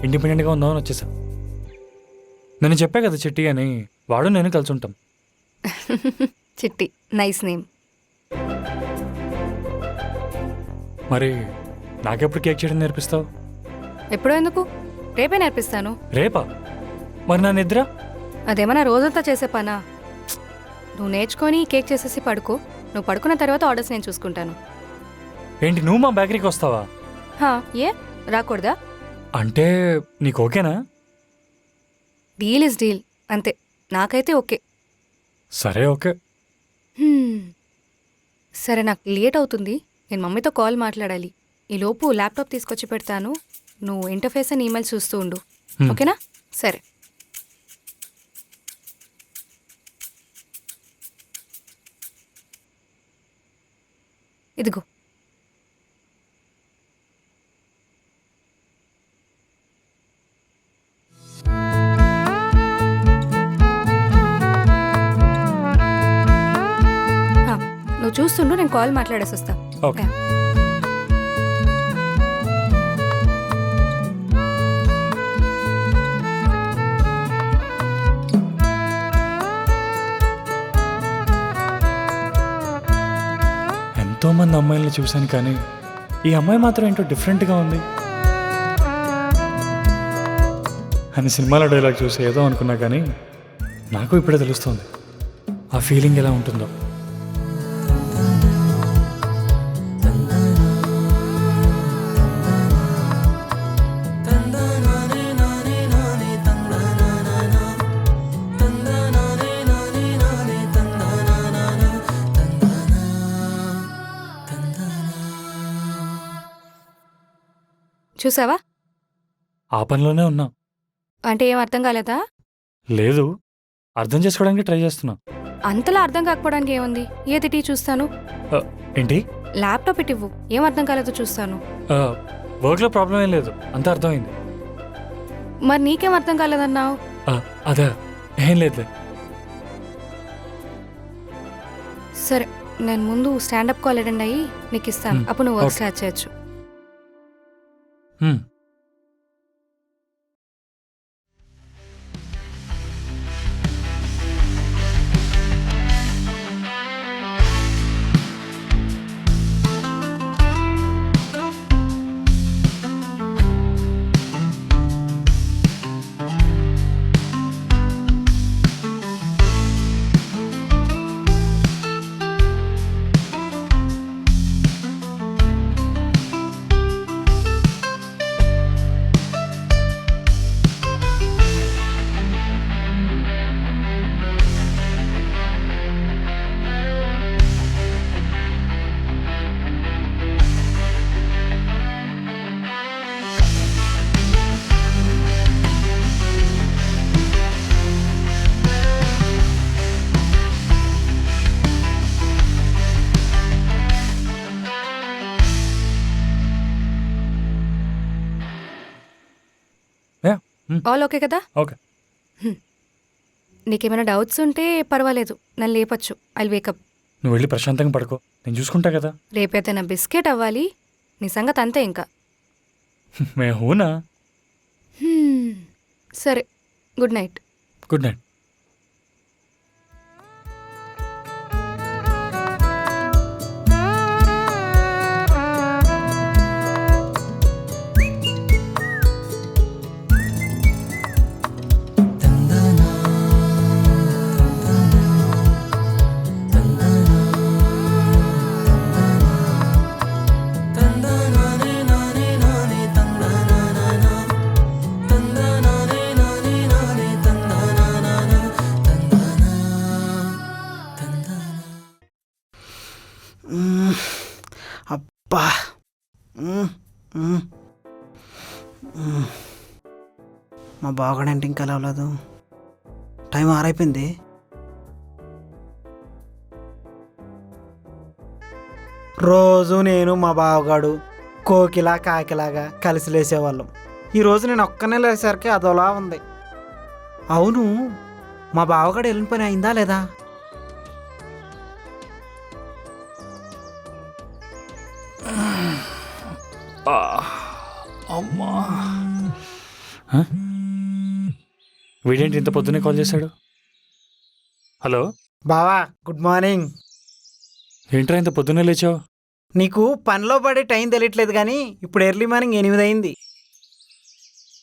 ఇండిపెండెంట్గా ఉందామని వచ్చేసా. నేను చెప్పా కదా చిట్టి అని, వాడు నేను కలిసి ఉంటాం. చిట్టి, నైస్ నేమ్. మరి నాకెప్పుడు కేక్ చేయడం నేర్పిస్తావు? ఎప్పుడో ఎందుకు, రేపే నేర్పిస్తాను. రేపా? మరి నా నిద్ర? అదేమన్నా రోజంతా చేసే పనా? నువ్వు నేర్చుకొని కేక్ చేసేసి పడుకో. నువ్వు పడుకున్న తర్వాత ఆర్డర్స్ నేను చూసుకుంటాను. ఏంటి నువ్వు మా బేకరీకి వస్తావా? హా, ఏ రాకూడదా? అంటే నీకు ఓకేనా? డీల్ ఇస్ డీల్, అంతే. నాకైతే ఓకే. సరే ఓకే. సరే, నాకు లేట్ అవుతుంది. నేను మమ్మీతో కాల్ మాట్లాడాలి. ఈలోపు ల్యాప్టాప్ తీసుకొచ్చి పెడతాను. నువ్వు ఇంటర్ఫేస్ అని ఈమెయిల్ చూస్తూ ఉండు. ఓకేనా? సరే. ఇదిగో. నువ్వు చూస్తుండు, నేను కాల్ మాట్లాడేసి వస్తా. ఓకే. ఎంతోమంది అమ్మాయిల్ని చూశాను కానీ ఈ అమ్మాయి మాత్రం ఏంటో డిఫరెంట్గా ఉంది అని సినిమాలో డైలాగ్ చూసి ఏదో అనుకున్నా కానీ నాకు ఇప్పుడే తెలుస్తుంది ఆ ఫీలింగ్ ఎలా ఉంటుందో. చూసావా? ఆ పనిలోనే ఉన్నా. అంటే ఏం అర్థం కాలేదా? లేదు, అర్థం చేసుకోవడానికి ట్రై చేస్తున్నా. అంతలా అర్థం కాకపోవడానికి ఏముంది? ఏది టీ చూస్తాను. ఏంటి? ల్యాప్టాప్ ఇటు ఇవ్వు. ఏం అర్థం కాలేదో చూస్తాను. వర్క్లో ప్రాబ్లం ఏం లేదు, అంతా అర్థమైంది. మరి నీకేం అర్థం కాలేదన్నావు? అదే ఏం లేదులే. సరే, నేను ముందు స్టాండప్ కాల్ అటెండ్ అయ్యి నీకు ఇస్తాను. అప్పుడు నువ్వు వర్క్ ఓకే. స్టార్ట్ చేయొచ్చు. ఆల్ ఓకే కదా? ఓకే. నీకేమైనా డౌట్స్ ఉంటే పర్వాలేదు, నన్ను లేపచ్చు. I wake up. నువ్వు వెళ్ళి ప్రశాంతంగా పడుకో, నేను చూసుకుంటా కదా. రేపైతే నా బిస్కెట్ అవ్వాలి. నీ సంగతి అంతే ఇంకా. మే హూనా. సరే, గుడ్ నైట్. Good night. అబ్బా, మా బావగాడంటే ఇంకా లేవలేదు. టైం 6 అయిపోయింది. రోజు నేను మా బావగాడు కోకిలా కాకిలాగా కలిసి లేసేవాళ్ళం. ఈరోజు నేను ఒక్కనే లేసరికి అదోలా ఉంది. అవును, మా బావగాడు వెళ్ళిన పని అయిందా లేదా? అమ్మా, వీడేంటి ఇంత పొద్దునే కాల్ చేశాడు? హలో బావా, గుడ్ మార్నింగ్. ఏంట్రా ఇంత పొద్దున్నే లేచావు? నీకు పనిలో పడే టైం తెలియట్లేదు కానీ ఇప్పుడు ఎర్లీ మార్నింగ్ 8 అయింది.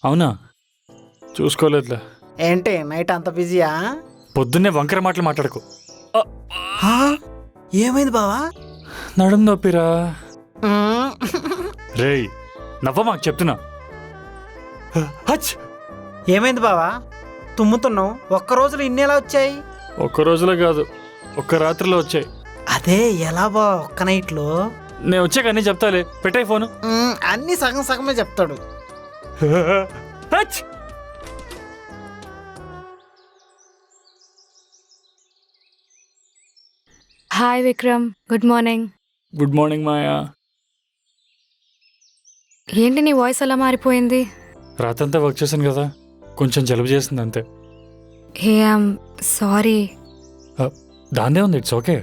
అవునా? చూసుకోలేదులే. ఏంటి నైట్ అంత బిజీయా? పొద్దున్నే వంకర మాటలు మాట్లాడకు. హా? ఏమైంది బావా? నడుం నొప్పిరా. రేయ్ నవ్వ మాకు చెప్తున్నా. హచ్! ఏమైంది బావా? తుమ్ముతున్నావు. ఒక్క రోజులో ఇన్ని ఎలా వచ్చాయి? ఒక్క రోజులో కాదు, ఒక్క రాత్రిలో వచ్చాయి. అదే ఎలా బావా ఒక్క నైట్లో? నేను వచ్చాక అన్నీ చెప్తాలే, పెట్టాయి ఫోను. అన్నీ సగం సగమే చెప్తాడు. హచ్! Hi Vikram, good morning. Good morning Maya. ఏంటి నీ వాయిస్ అలా మారిపోయింది? రాత్రంతా వర్క్ చేశాను కదా, కొంచెం జలుబు చేసింది అంతే. Hey I'm sorry. దాందే ఉంది, ఇట్స్ ఓకే.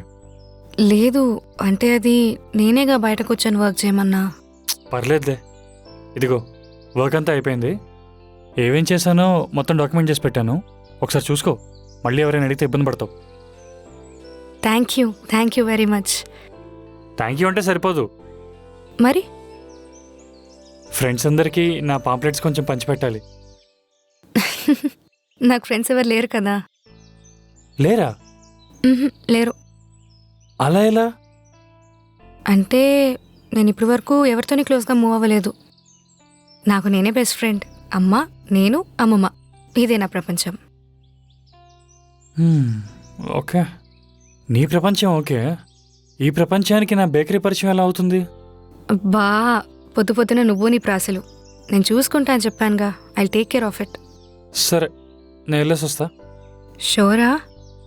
లేదు అంటే అది నేనేగా బయటకు వచ్చాను వర్క్ చేయమన్నా. పర్లేదులే. ఇదిగో వర్క్ అంతా అయిపోయింది. ఏమేం చేశానో మొత్తం డాక్యుమెంట్ చేసి పెట్టాను, ఒకసారి చూసుకో. మళ్ళీ ఎవరైనా అడిగితే ఇబ్బంది పడతావు. Thank you very much. Thank you అంటే సరిపోదు, మరి ఫ్రెండ్స్ అందరికీ నా పాంప్లెట్స్ కొంచెం పంచిపెట్టాలి. నాకు ఫ్రెండ్స్ ఎవరు లేరు కదా. లేరా? లేరు. అలా ఎలా? అంటే నేను ఇప్పటి వరకు ఎవరితోని క్లోజ్గా మూవ్ అవ్వలేదు. నాకు నేనే బెస్ట్ ఫ్రెండ్. అమ్మ, నేను, అమ్మమ్మ, ఇదే నా ప్రపంచం. ఓకే, నీ ప్రపంచం ఓకే. ఈ ప్రపంచానికి నా బేకరీ పరిచయం ఎలా అవుతుంది? బా పొద్దు పొద్దున నువ్వు నీ ప్రాసలు. నేను చూసుకుంటా అని చెప్పానుగా. I take care of it. సరే, నేను వెళ్ళేసి వస్తా. షోరా?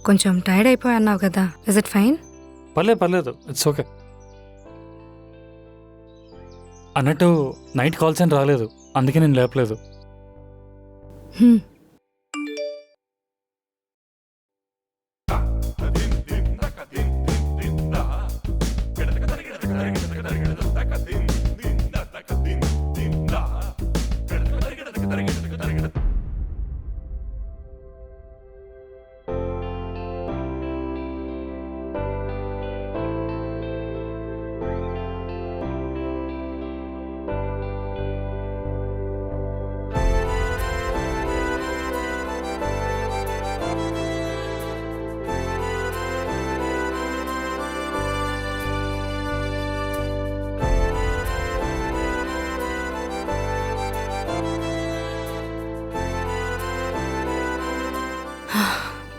కొంచెం టైర్డ్ అయిపోయి అన్నావు కదా. Is it fine? పర్లేదు, ఇట్స్ ఓకే. అన్నట్టు నైట్ కాల్స్ అని రాలేదు, అందుకే నేను లేపలేదు.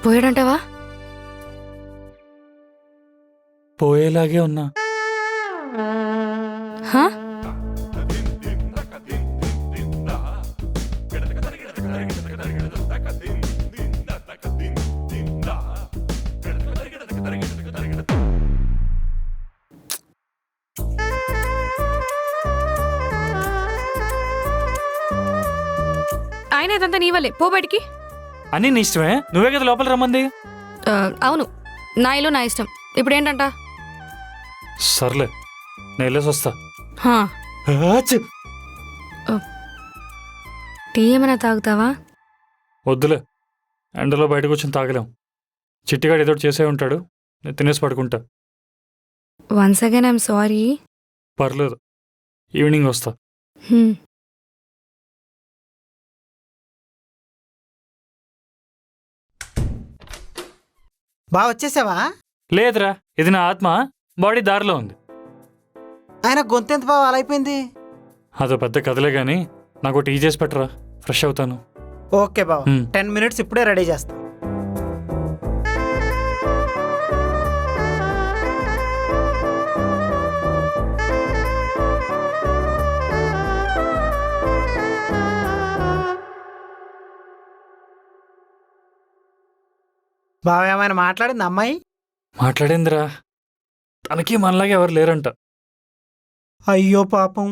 పోయాడంటావా? పోయేలాగే ఉన్నా. హా? ఆయన ఇదంతా నీ వల్లే. పో బయటికి. అని నీ ఇష్టమే, నువ్వే కదా లోపల రమ్మంది. అవును, నా ఇల్లు నా ఇష్టం. ఇప్పుడు ఏంటంట? సర్లే, నేను వెళ్ళేసి వస్తా. టీ ఏమైనా తాగుతావా? వద్దులే, ఎండలో బయటకు వచ్చి తాగలేం. చిట్టిగాడు ఏదో చేసే ఉంటాడు, నేను తినేసి పడుకుంటా. Once again I'm sorry. పర్లేదు, ఈవినింగ్ వస్తా. బాగా వచ్చేసావా? లేదురా, ఇది నా ఆత్మ, బాడీ దారిలో ఉంది. ఆయన గొంతెంత బాగా అలా అయిపోయింది. అదో పెద్ద కథలే కానీ నాకు టీ చేసి పెట్టరా, ఫ్రెష్ అవుతాను. ఓకే బావ, 10 minutes ఇప్పుడే రెడీ చేస్తా. బావ ఏమైనా మాట్లాడింది అమ్మాయి? మాట్లాడేందిరా, తనకి మనలాగే ఎవరు లేరంట. అయ్యో పాపం.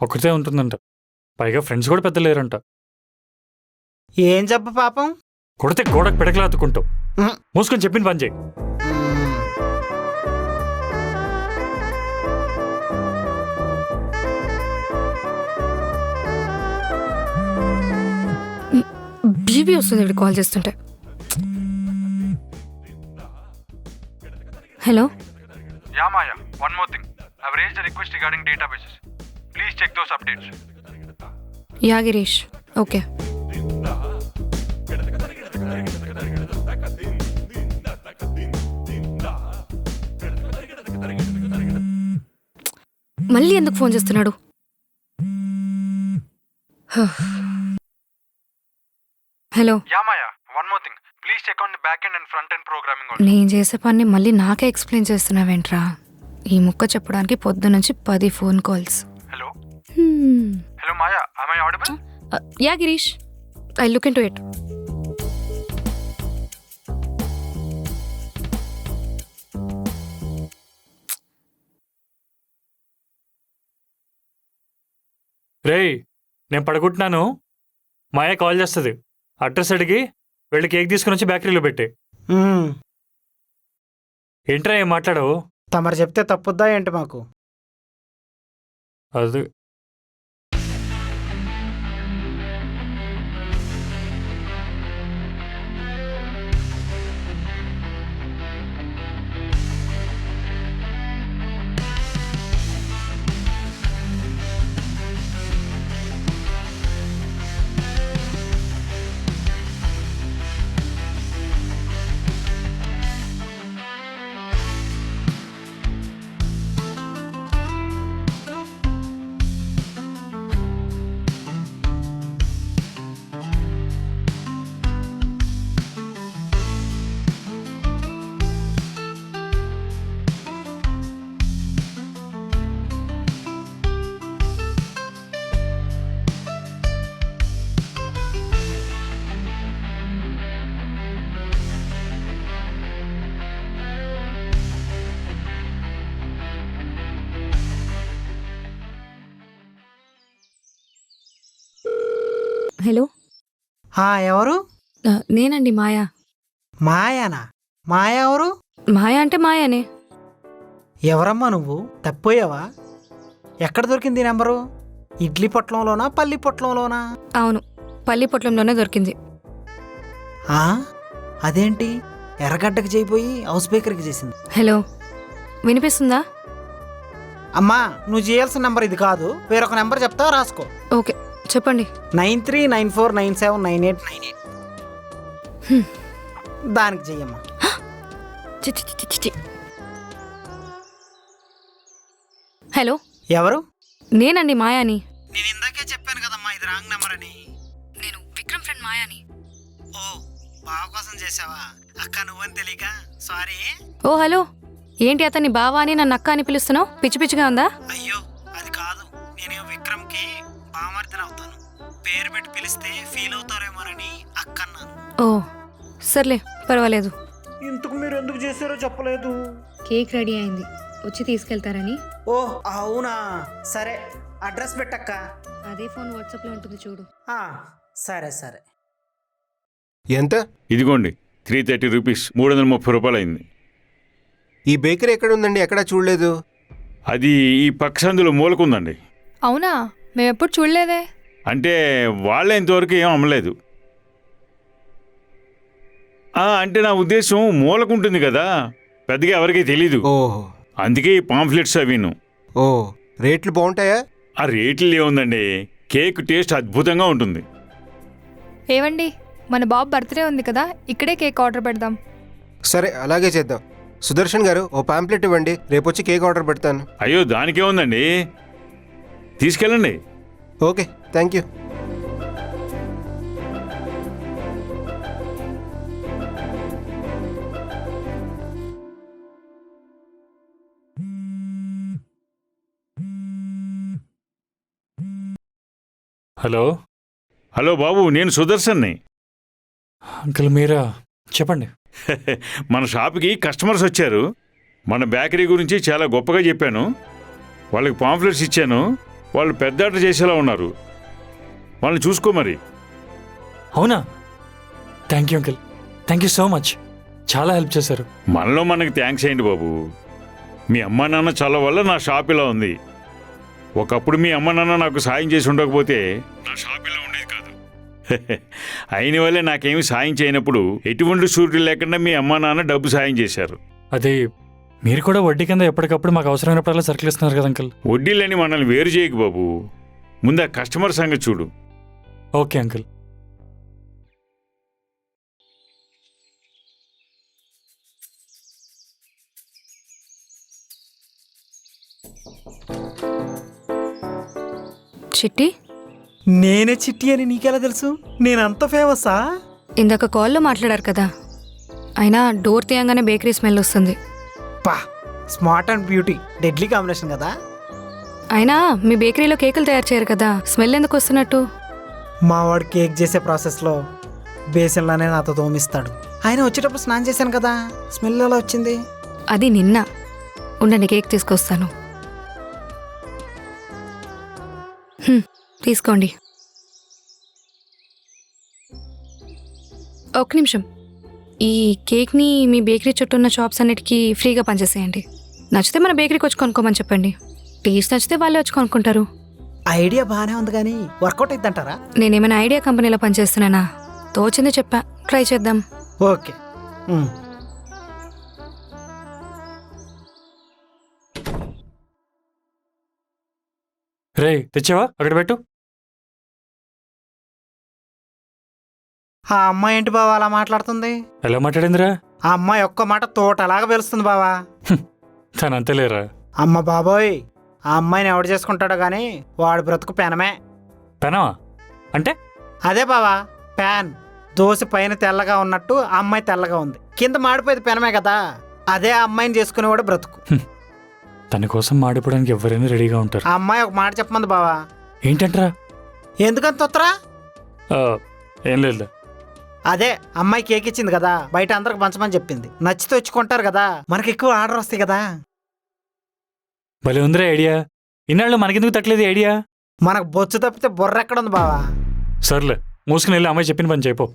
ఒకటే ఉంటుందంట, పైగా ఫ్రెండ్స్ కూడా పెద్ద లేరంట. ఏం చెప్ప పాపం? కొడితే గోడకు పిడకలా అతుక్కుంటావు. మూసుకొని చెప్పిన పని చేయి. బీబీ వస్తుంది కాల్ చేస్తుంటే. Hello. Yeah Maya, one more thing. I I've raised a request regarding databases. Please check those updates. Yeah Girish, okay. మళ్ళీ ఎందుకు ఫోన్ చేస్తున్నాడు? Hello. Yeah, Maya. One more thing. Please check on the back-end and front-end programming also. నేను చేసే పని మళ్ళీ నాకే explain చేస్తున్నావేంట్రా? ఈ ముక్క చెప్పడానికి పొద్దునుంచి 10 phone calls. Hello? Hello, Maya. Am I audible? Yeah Girish, I look in to it. రేయ్, నేను పడుకుంటున్నాను. మాయ కాల్ చేస్తుంది. అడ్రస్ అడిగి వెళ్ళి కేక్ తీసుకుని వచ్చి బేకరీలో పెట్టే. ఏంట్రా ఏం మాట్లాడవు? తమరు చెప్తే తప్పుద్దా ఏంటి మాకు? అది హలో. ఎవరు? నేనండి మాయా. మాయానా? మాయా ఎవరు? మాయా అంటే మాయానే. ఎవరమ్మా నువ్వు? తప్పోయావా? ఎక్కడ దొరికింది ఈ నెంబరు? ఇడ్లీ పొట్లంలోనా పల్లి పొట్లంలోనా? అవును, పల్లి పొట్లంలోనే దొరికింది. అదేంటి ఎర్రగడ్డకి చేయిపోయి హౌస్ బేకరీకి చేసింది? హలో, వినిపిస్తుందా? అమ్మా, నువ్వు చేయాల్సిన నెంబర్ ఇది కాదు, వేరొక నెంబర్ చెప్తా, రాసుకో. ఓకే, చెప్పండి. 9394979898. దానికి చెయ్యమ్మా. హలో, ఎవరు? నేనండి మాయాని. నేను ఇందాకే చెప్పాను కదమ్మా ఇది రాంగ్ నెంబర్ అని. నేను విక్రమ్ ఫ్రెండ్ మాయాని. ఓ, బావ కోసం చేసావా? అక్క నువ్వని తెలియక సారీ. ఓ హలో, ఏంటి అతన్ని బావా అని నన్ను అక్క అని పిలుస్తున్నావు? పిచ్చి పిచ్చిగా ఉందా? అయ్యో అది కాదు, నేనే విక్రమ్కి బామర్దిని అవుతాను. పేరు పెట్టి పిలిస్తే ఫీల్ అవుతారేమోనని అక్క అన్నాను. ఓ సర్లే, పర్వాలేదు. ఇంతకు మీరు ఎందుకు చేశారో చెప్పలేదు. కేక్ రెడీ అయింది, వచ్చి తీసుకెళ్తారని. ఓ అవునా, సరే అడ్రస్ పెట్టక్క. అదే ఫోన్ వాట్సాప్లో ఉంటుంది చూడు. సరే సరే. ఎంత? ఇదిగోండి 330 రూపీస్, 330 రూపాయలు అయింది. ఈ బేకరీ ఎక్కడ ఉందండి? ఎక్కడా చూడలేదు. అది ఈ పక్క సందులో మూలకుందండి. అవునా, మేమెప్పుడు చూడలేదే. అంటే వాళ్ళే ఇంతవరకు ఏం అమ్మలేదు. అంటే నా ఉద్దేశం మూలకుంటుంది కదా, పెద్దగా ఎవరికీ తెలీదు. ఓహో, అందుకే ఈ పాంఫ్లెట్స్ అవిను. ఓ రేట్లు బాగుంటాయా? ఆ రేట్లు ఏముందండి, కేక్ టేస్ట్ అద్భుతంగా ఉంటుంది. ఏవండి, మన బాబు బర్త్డే ఉంది కదా, ఇక్కడే కేక్ ఆర్డర్ పెడదాం. సరే అలాగే చేద్దాం. సుదర్శన్ గారు, ఓ పాంప్లెట్ ఇవ్వండి, రేపు వచ్చి కేక్ ఆర్డర్ పెడతాను. అయ్యో దానికేముందండి, తీసుకెళ్ళండి. Okay, thank you. Hello. Hello బాబు, నేను సుదర్శన్ని. అంకుల్ మీరా? చెప్పండి. మన షాప్కి కస్టమర్స్ వచ్చారు. మన బేకరీ గురించి చాలా గొప్పగా చెప్పాను. వాళ్ళకి పాంఫ్లెట్స్ ఇచ్చాను. వాళ్ళు పెద్ద ఆర్డర్ చేసేలా ఉన్నారు. వాళ్ళని చూసుకో మరి. అవునా? Thank you uncle, thank you so much. చాలా హెల్ప్ చేశారు. మనలో మనకి థ్యాంక్స్ ఏంటి బాబు. మీ అమ్మా నాన్న చల్ల వల్ల నా షాప్ ఇలా ఉంది. ఒకప్పుడు మీ అమ్మ నాన్న నాకు సాయం చేసి ఉండకపోతే నా షాప్ ఇలా ఉండేది కాదు. అయిన వల్లే నాకేమి సాయం చేయనప్పుడు ఎటువంటి షూరిటీ లేకుండా మీ అమ్మా నాన్న డబ్బు సాయం చేశారు. అది మీరు కూడా వడ్డీ కింద ఎప్పటికప్పుడు మాకు అవసరమైనప్పుడల్లా సరుకులు ఇస్తున్నారు కదా అంకుల్. వడ్డీలని మనల్ని వేరు చేయకు బాబు. ముందు ఆ కస్టమర్ సంగతి చూడు. Okay uncle. చిట్టి, నేనే చిట్టి అని నీకెలా తెలుసు? నేనంత ఫేమసా? ఇందాక కాల్లో మాట్లాడారు కదా, అయినా డోర్ తీయంగానే బేకరీ స్మెల్ వస్తుంది. పా, smart and beauty deadly combination కదా. అయినా మీ బేకరీలో కేకులు తయారు చేయరు కదా, స్మెల్ ఎందుకు వస్తున్నట్టు? మా వాడు కేక్ చేసే ప్రాసెస్లో బేసిన్లోనే నాతో తోమిస్తాడు. ఆయన వచ్చేటప్పుడు స్నానం చేశాను కదా, స్మెల్ ఎలా వచ్చింది? అది నిన్న. ఉండండి, కేక్ తీసుకొస్తాను. తీసుకోండి. ఒక్క నిమిషం, ఈ కేక్ని మీ బేకరీ చుట్టూ ఉన్న షాప్స్ అన్నిటికీ ఫ్రీగా పనిచేసేయండి. నచ్చితే మన బేకరీకి వచ్చి కొనుక్కోమని చెప్పండి. టేస్ట్ నచ్చితే వాళ్ళే వచ్చి కొనుక్కుంటారు. ఐడియా బాగానే ఉంది కానీ వర్కౌట్ అయిద్దంటారా? నేనేమైనా ఐడియా కంపెనీలో పనిచేస్తున్నానా? తోచింది చెప్పా, ట్రై చేద్దాం. ఓకే. రే తెచ్చావా? అక్కడ పెట్టు. ఆ అమ్మాయి ఏంటి బావా అలా మాట్లాడుతుంది? ఎలా మాట్లాడిందిరా? ఆ అమ్మాయి ఒక్క మాట తోటలాగా పిలుస్తుంది బావా. తను అంతేలేరా. అమ్మ బాబోయ్, ఆ అమ్మాయిని ఎవడు చేసుకుంటాడో గానీ వాడు బ్రతుకు పెనమే. పెనవా అంటే? అదే బావా, ప్యాన్. దోశ పైన తెల్లగా ఉన్నట్టు ఆ అమ్మాయి తెల్లగా ఉంది, కింద మాడిపోయేది పెనమే కదా. అదే ఆ అమ్మాయిని చేసుకునేవాడు బ్రతుకు. తన కోసం మాడిపోవడానికి ఎవరైనా రెడీగా ఉంటారు. ఆ అమ్మాయి ఒక మాట చెప్పమంది బావా. ఏంటంటరా? ఎందుకంత తొత్తరా? ఏం లేదు. అదే అమ్మాయి కేక్ ఇచ్చింది కదా, బయట అందరికి పంచమని చెప్పింది. నచ్చితే వచ్చుకుంటారు కదా, మనకి ఎక్కువ ఆర్డర్ వస్తాయి కదా. భలే ఉందిరా ఐడియా. ఇన్నాళ్ళు మనకెందుకు తట్టలేదు ఐడియా? మనకు బొచ్చు తప్పితే బుర్ర ఎక్కడుంది బావా. సర్లే, మూసుకుని వెళ్ళి అమ్మాయి చెప్పిన పని చేయపో.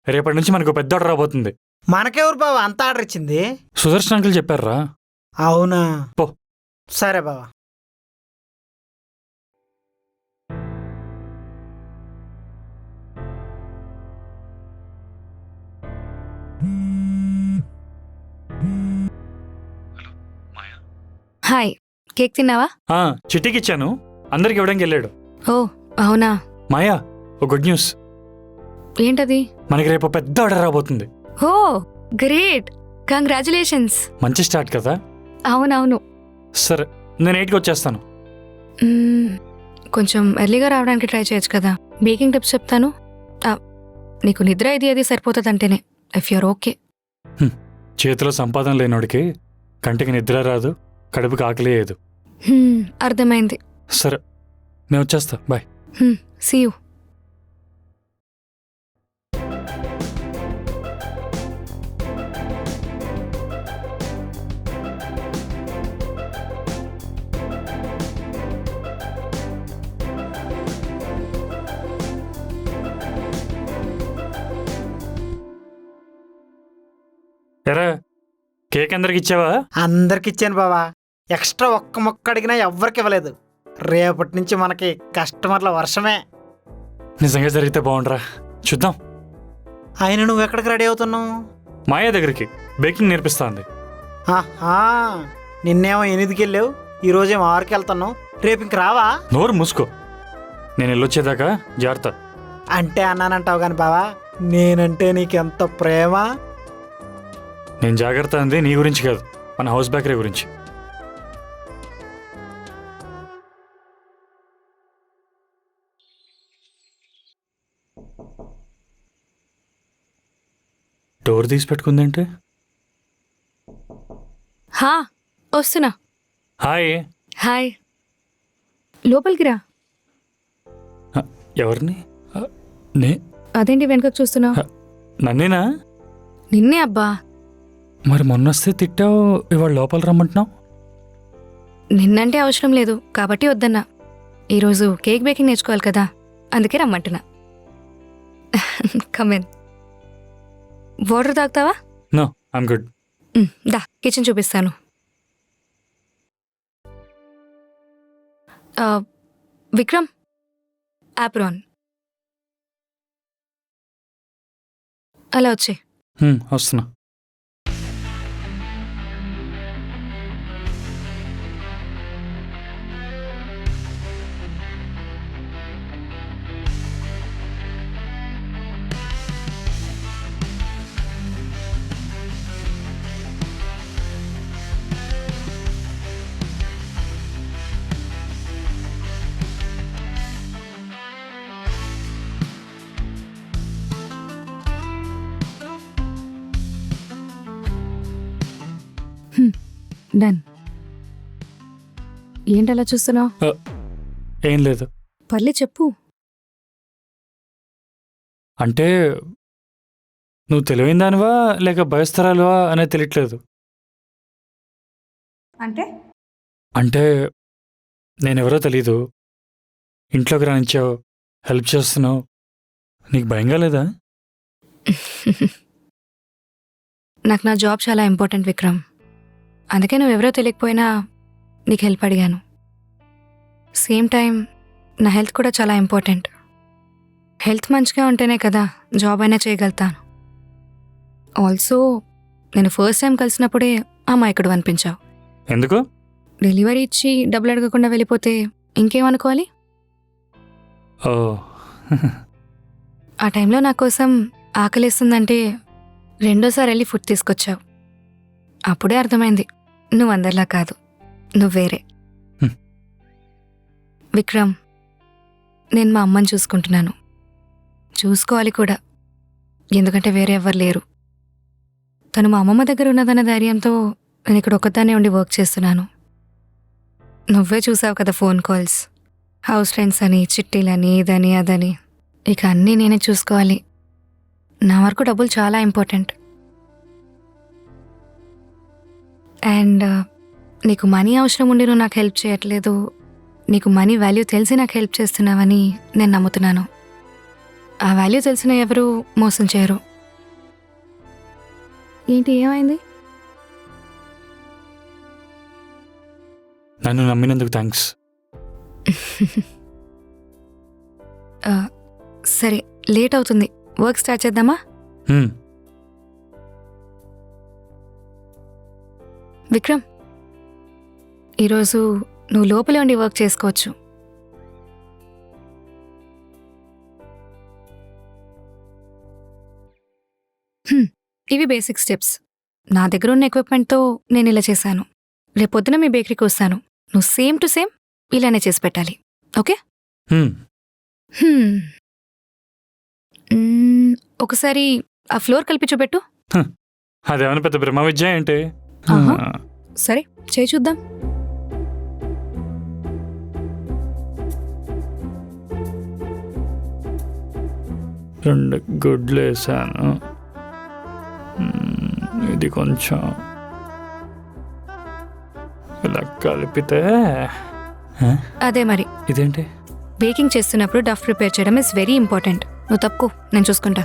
రేపటి నుంచి మనకు పెద్ద ఆర్డర్ రాబోతుంది. మనకెవరు బావా అంత ఆర్డర్ ఇచ్చింది? సుదర్శన్ అంకుల్ చెప్పారా? అవునా? పో. సరే బావా. హాయ్, కేక్ తిన్నావా? చిట్టికి ఇచ్చాను, అందరికి ఇవ్వడానికి వెళ్ళాడు. ఓ అవునా? మాయా, ఓ గుడ్ న్యూస్. ఏంటది? మనకి రేపు పెద్ద ఆర్డర్ రాబోతుంది. ఓ గ్రేట్, కంగ్రాచులేషన్స్. మంచి స్టార్ట్ కదా. అవునవును. సరే, నేను 8కి వచ్చేస్తాను. కొంచెం ఎర్లీగా రావడానికి ట్రై చేయొచ్చు కదా. బేకింగ్ టిప్స్ చెప్తాను. నీకు నిద్ర అది సరిపోతుంది అంటేనే, ఇఫ్ యూర్ ఓకే. చేతిలో సంపాదన లేనోడికి కంటికి నిద్ర రాదు, కడుపుకి ఆకలి లేదు. అర్థమైంది. సరే, నేను వచ్చేస్తా. బాయ్. See you. ఎరా, కేక్ అందరికి ఇచ్చావా? అందరికి ఇచ్చాను బావా. ఎక్స్ట్రా ఒక్క మొక్క అడిగినా ఎవ్వరికి ఇవ్వలేదు. రేపటి నుంచి మనకి కస్టమర్ల వర్షమే. నిజంగా జరిగితే బాగుండరా, చూద్దాం. ఆయన నువ్వు ఎక్కడికి రెడీ అవుతున్నావు? మాయా దగ్గరికి, బేకింగ్ నేర్పిస్తా అంది. నిన్నేమో 8కి వెళ్ళావు, ఈరోజేమో 6కి వెళ్తున్నావు. రేపు ఇంక రావా? నోరు మూసుకో, నేను వెళ్ళొచ్చేదాకా జాగ్రత్త. అంటే అన్నానంటావు కానీ బావా, నేనంటే నీకెంత ప్రేమ. నేను జాగ్రత్త అంది నీ గురించి కాదు, మన హౌస్ బేకరీ గురించి. డోర్ తీసి పెట్టుకుందంటే? వస్తున్నా. హాయ్. హాయ్, లోపలికి రా. ఎవరిని? అదేంటి వెనకకు చూస్తున్నావు? నన్నేనా? నిన్నే అబ్బా. మరి మొన్నొస్తే తిట్టావు, ఇవాళ లోపల రమ్మంటున్నావు. నిన్నంటే అవసరం లేదు కాబట్టి వద్దన్నా. ఈరోజు కేక్ బేకింగ్ నేర్చుకోవాలి కదా, అందుకే రమ్మంటున్నా. కమెన్. వాటర్ తాగుతావా? No, I'm good. దా, కిచెన్ చూపిస్తాను. విక్రమ్, యాప్రాన్ అలా వచ్చే. వస్తున్నా. డన్. ఏంటి అలా చూస్తున్నావు? ఏం లేదు. పర్లే చెప్పు. అంటే నువ్వు తెలివైన దానివా లేక భయస్థరాలువా అనేది తెలియట్లేదు. అంటే నేనెవరో తెలీదు, ఇంట్లోకి రానిచ్చావు, హెల్ప్ చేస్తున్నావు, నీకు భయంగా లేదా? నాకు నా జాబ్ చాలా ఇంపార్టెంట్ విక్రమ్. అందుకే నువ్వెవరో తెలియకపోయినా నీకు హెల్ప్ అడిగాను. సేమ్ టైం నా హెల్త్ కూడా చాలా ఇంపార్టెంట్. హెల్త్ మంచిగా ఉంటేనే కదా జాబ్ అయినా చేయగలుగుతాను. ఆల్సో నేను ఫస్ట్ టైం కలిసినప్పుడే అమాయకుడు అనిపించావు. ఎందుకు? డెలివరీ ఇచ్చి డబ్బులు అడగకుండా వెళ్ళిపోతే ఇంకేమనుకోవాలి? ఓ ఆ టైంలో నా కోసం ఆకలిస్తుందంటే రెండోసారి వెళ్ళి ఫుడ్ తీసుకొచ్చావు. అప్పుడే అర్థమైంది నువ్వు అందరిలా కాదు, నువ్వు వేరే. విక్రమ్, నేను మా అమ్మని చూసుకుంటున్నాను, చూసుకోవాలి కూడా, ఎందుకంటే వేరే ఎవ్వరు లేరు. తను మా అమ్మమ్మ దగ్గర ఉన్నదన్న ధైర్యంతో నేను ఇక్కడ ఒక్కదాన్నే ఉండి వర్క్ చేస్తున్నాను. నువ్వే చూసావు కదా ఫోన్ కాల్స్, హౌస్ రెంట్స్ అని, చిట్టీలని, ఇదని అదని, ఇక అన్నీ నేనే చూసుకోవాలి. నా వరకు డబ్బులు చాలా ఇంపార్టెంట్. అండ్ నీకు మనీ అవసరం ఉండి నువ్వు నాకు హెల్ప్ చేయట్లేదు, నీకు మనీ వాల్యూ తెలిసి నాకు హెల్ప్ చేస్తున్నావని నేను నమ్ముతున్నాను. ఆ వాల్యూ తెలిసిన ఎవరు మోసం చేయరు. ఏంటి, ఏమైంది? నన్ను నమ్మినందుకు థ్యాంక్స్. సరే, లేట్ అవుతుంది, వర్క్ స్టార్ట్ చేద్దామా? విక్రమ్, ఈరోజు నువ్వు లోపలే ఉండి వర్క్ చేసుకోవచ్చు. ఇవి బేసిక్ స్టెప్స్. నా దగ్గర ఉన్న ఎక్విప్మెంట్తో నేను ఇలా చేశాను. రేపొద్దున మీ బేకరీకి వస్తాను, నువ్వు సేమ్ టు సేమ్ ఇలానే చేసి పెట్టాలి. ఓకే? ఒకసారి ఆ ఫ్లోర్ కలిపి చూపెట్టు. అదేమైనా పెద్ద బ్రహ్మ విద్య ఏంటి? సరే, చేయి చూద్దాం. రెండు గుడ్లు వేసాను, ఇది కొంచెం ఇలా కలిపితే అదే మరి. ఇదేంటి? బేకింగ్ చేస్తున్నప్పుడు డఫ్ ప్రిపేర్ చేయడం ఇస్ వెరీ ఇంపార్టెంట్. నువ్వు తప్పుకో, నేను చూసుకుంటా.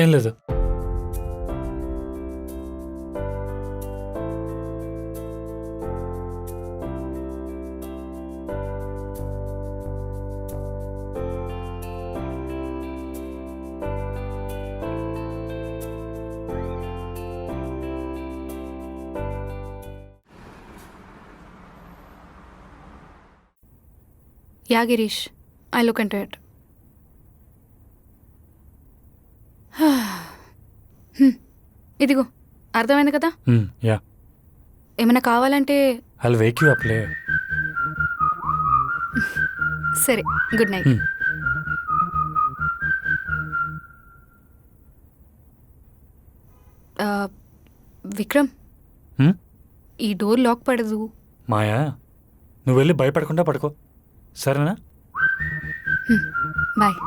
ఏం లేదు. Yeah Girish, I look into it. ఇదిగో, అర్థమైంది కదా? యా. ఏమైనా కావాలంటే I'll wake you up later. సరే, గుడ్ నైట్. విక్రమ్, ఈ డోర్ లాక్ పడదు. మాయా, నువ్వు వెళ్ళి భయపడకుండా పడుకో, సరేనా? బాయ్.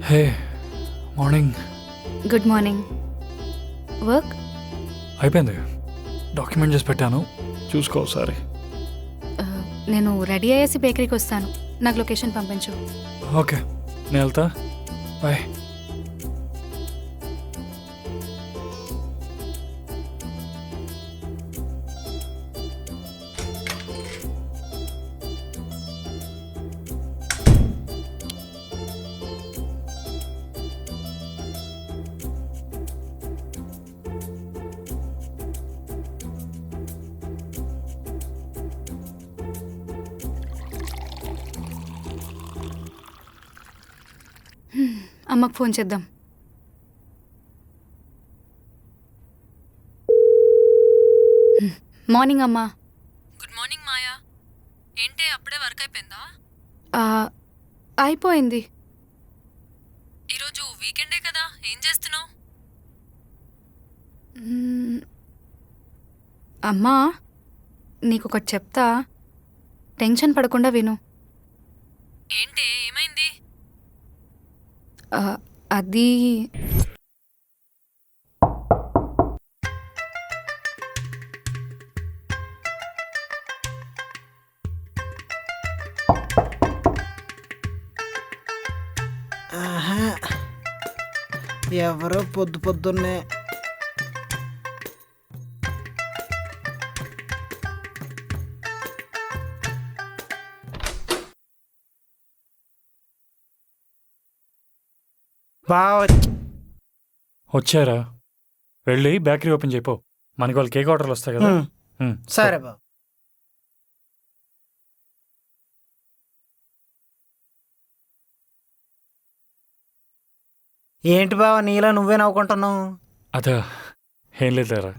హే మార్నింగ్. Good morning. వర్క్? అయిపోయింది, డాక్యుమెంట్ చేసి పెట్టాను, చూసుకో ఒకసారి. నేను రెడీ అయ్యేసి బేకరీకి వస్తాను, నాకు లొకేషన్ పంపించు. ఓకే, నేను వెళ్తా, బాయ్. అమ్మకు ఫోన్ చేద్దాం. మార్నింగ్ అమ్మా. Good morning Maya. ఏంటి అప్పుడే వర్క్ అయిపోయిందా? అయిపోయింది. ఈరోజు వీకెండే కదా, ఏం చేస్తున్నావు? అమ్మా, నీకు ఒకటి చెప్తా, టెన్షన్ పడకుండా విను. ఏంటి, ఏమైంది? అది ఎవరో పొద్దున్నే బాగా వచ్చారా? వెళ్ళి బేకరీ ఓపెన్ చేయపో, మనకి వాళ్ళు కేక్ ఆర్డర్లు వస్తాయి కదా. సరే బాబు. ఏంటి బావ నీలా నువ్వే నవ్వుకుంటున్నావు? అదా, ఏం లేదురా.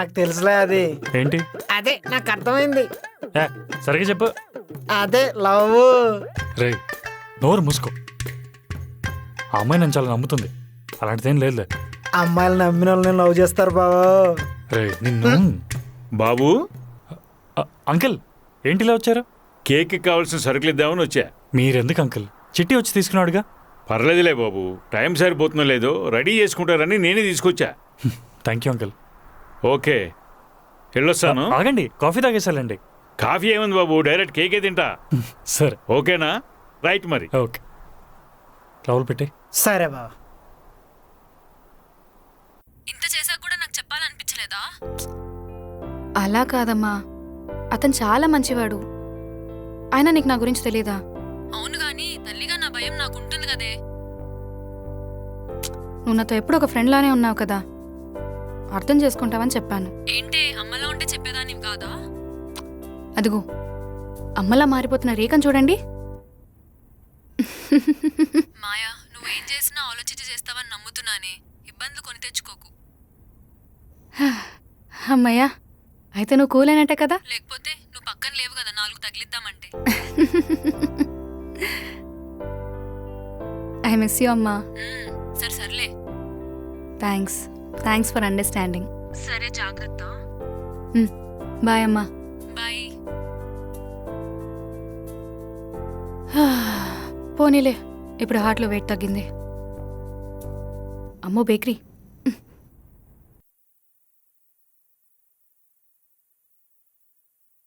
నాకు తెలుసులే, అది ఏంటి? అదే నాకు అర్థమైంది. సరిగ్గా చెప్పు. అదే లవ్. రే, నోరు మూసుకో. ఆ అమ్మాయి నన్ను చాలా నమ్ముతుంది, అలాంటిదేం లేదు. అమ్మాయిలు నమ్మిన వాళ్ళని లవ్ చేస్తారు బాబు. రే నిన్ను. బాబు, అంకుల్ ఏంటి ఇలా వచ్చారు? కేక్కి కావాల్సిన సరుకులు ఇద్దామని వచ్చా. మీరెందుకు అంకుల్, చిట్టి వచ్చి తీసుకున్నాడుగా. పర్లేదులే బాబు, టైం సరిపోతుందో లేదో రెడీ చేసుకుంటారని నేనే తీసుకొచ్చా. Thank you uncle. ఓకే, వెళ్ళొస్తాను. ఆగండి, కాఫీ తాగేసాలండి. కాఫీ ఏముంది బాబు, డైరెక్ట్ కేకే తింటా. సరే, ఓకేనా? రైట్ మరి. ఓకే, రావులు పెట్టే. సరే బాబు. ఇంత చేశాక కూడా నాకు చెప్పాలనిపించలేదా? అలా కాదమ్మా, అతను చాలా మంచివాడు. అయినా నీకు నా గురించి తెలీదా? అవును గాని తల్లిగా నా భయం నాకు ఉంటుంది కదే. నువ్వు నాతో ఎప్పుడు ఒక ఫ్రెండ్ లానే ఉన్నావు కదా, అర్థం చేసుకుంటావని చెప్పాను. ఏంటే అమ్మలా ఉంటే చెప్పేదానివి కాదా? అదిగో అమ్మలా మారిపోతున్న రేఖను చూడండి. మాయా, నువ్వేం చేసినా ఆలోచించి చేస్తావని నమ్ముతున్నానే, ఇబ్బందులు కొని తెచ్చుకోకు. అమ్మయ్యా, అయితే నువ్వు కూల్ అయినట్టే కదా. లేకపోతే నువ్వు పక్కన లేవు కదా, 4 తగిలిద్దామంటే. ఐ మిస్ యూ అమ్మా. సరే సర్లే. Thanks for understanding. సరే, జాగ్రత్త. బాయ్ అమ్మా. బాయ్. పోనీలే, ఇప్పుడు హార్ట్లో వెయిట్ తగ్గింది. అమ్మో బేకరీ.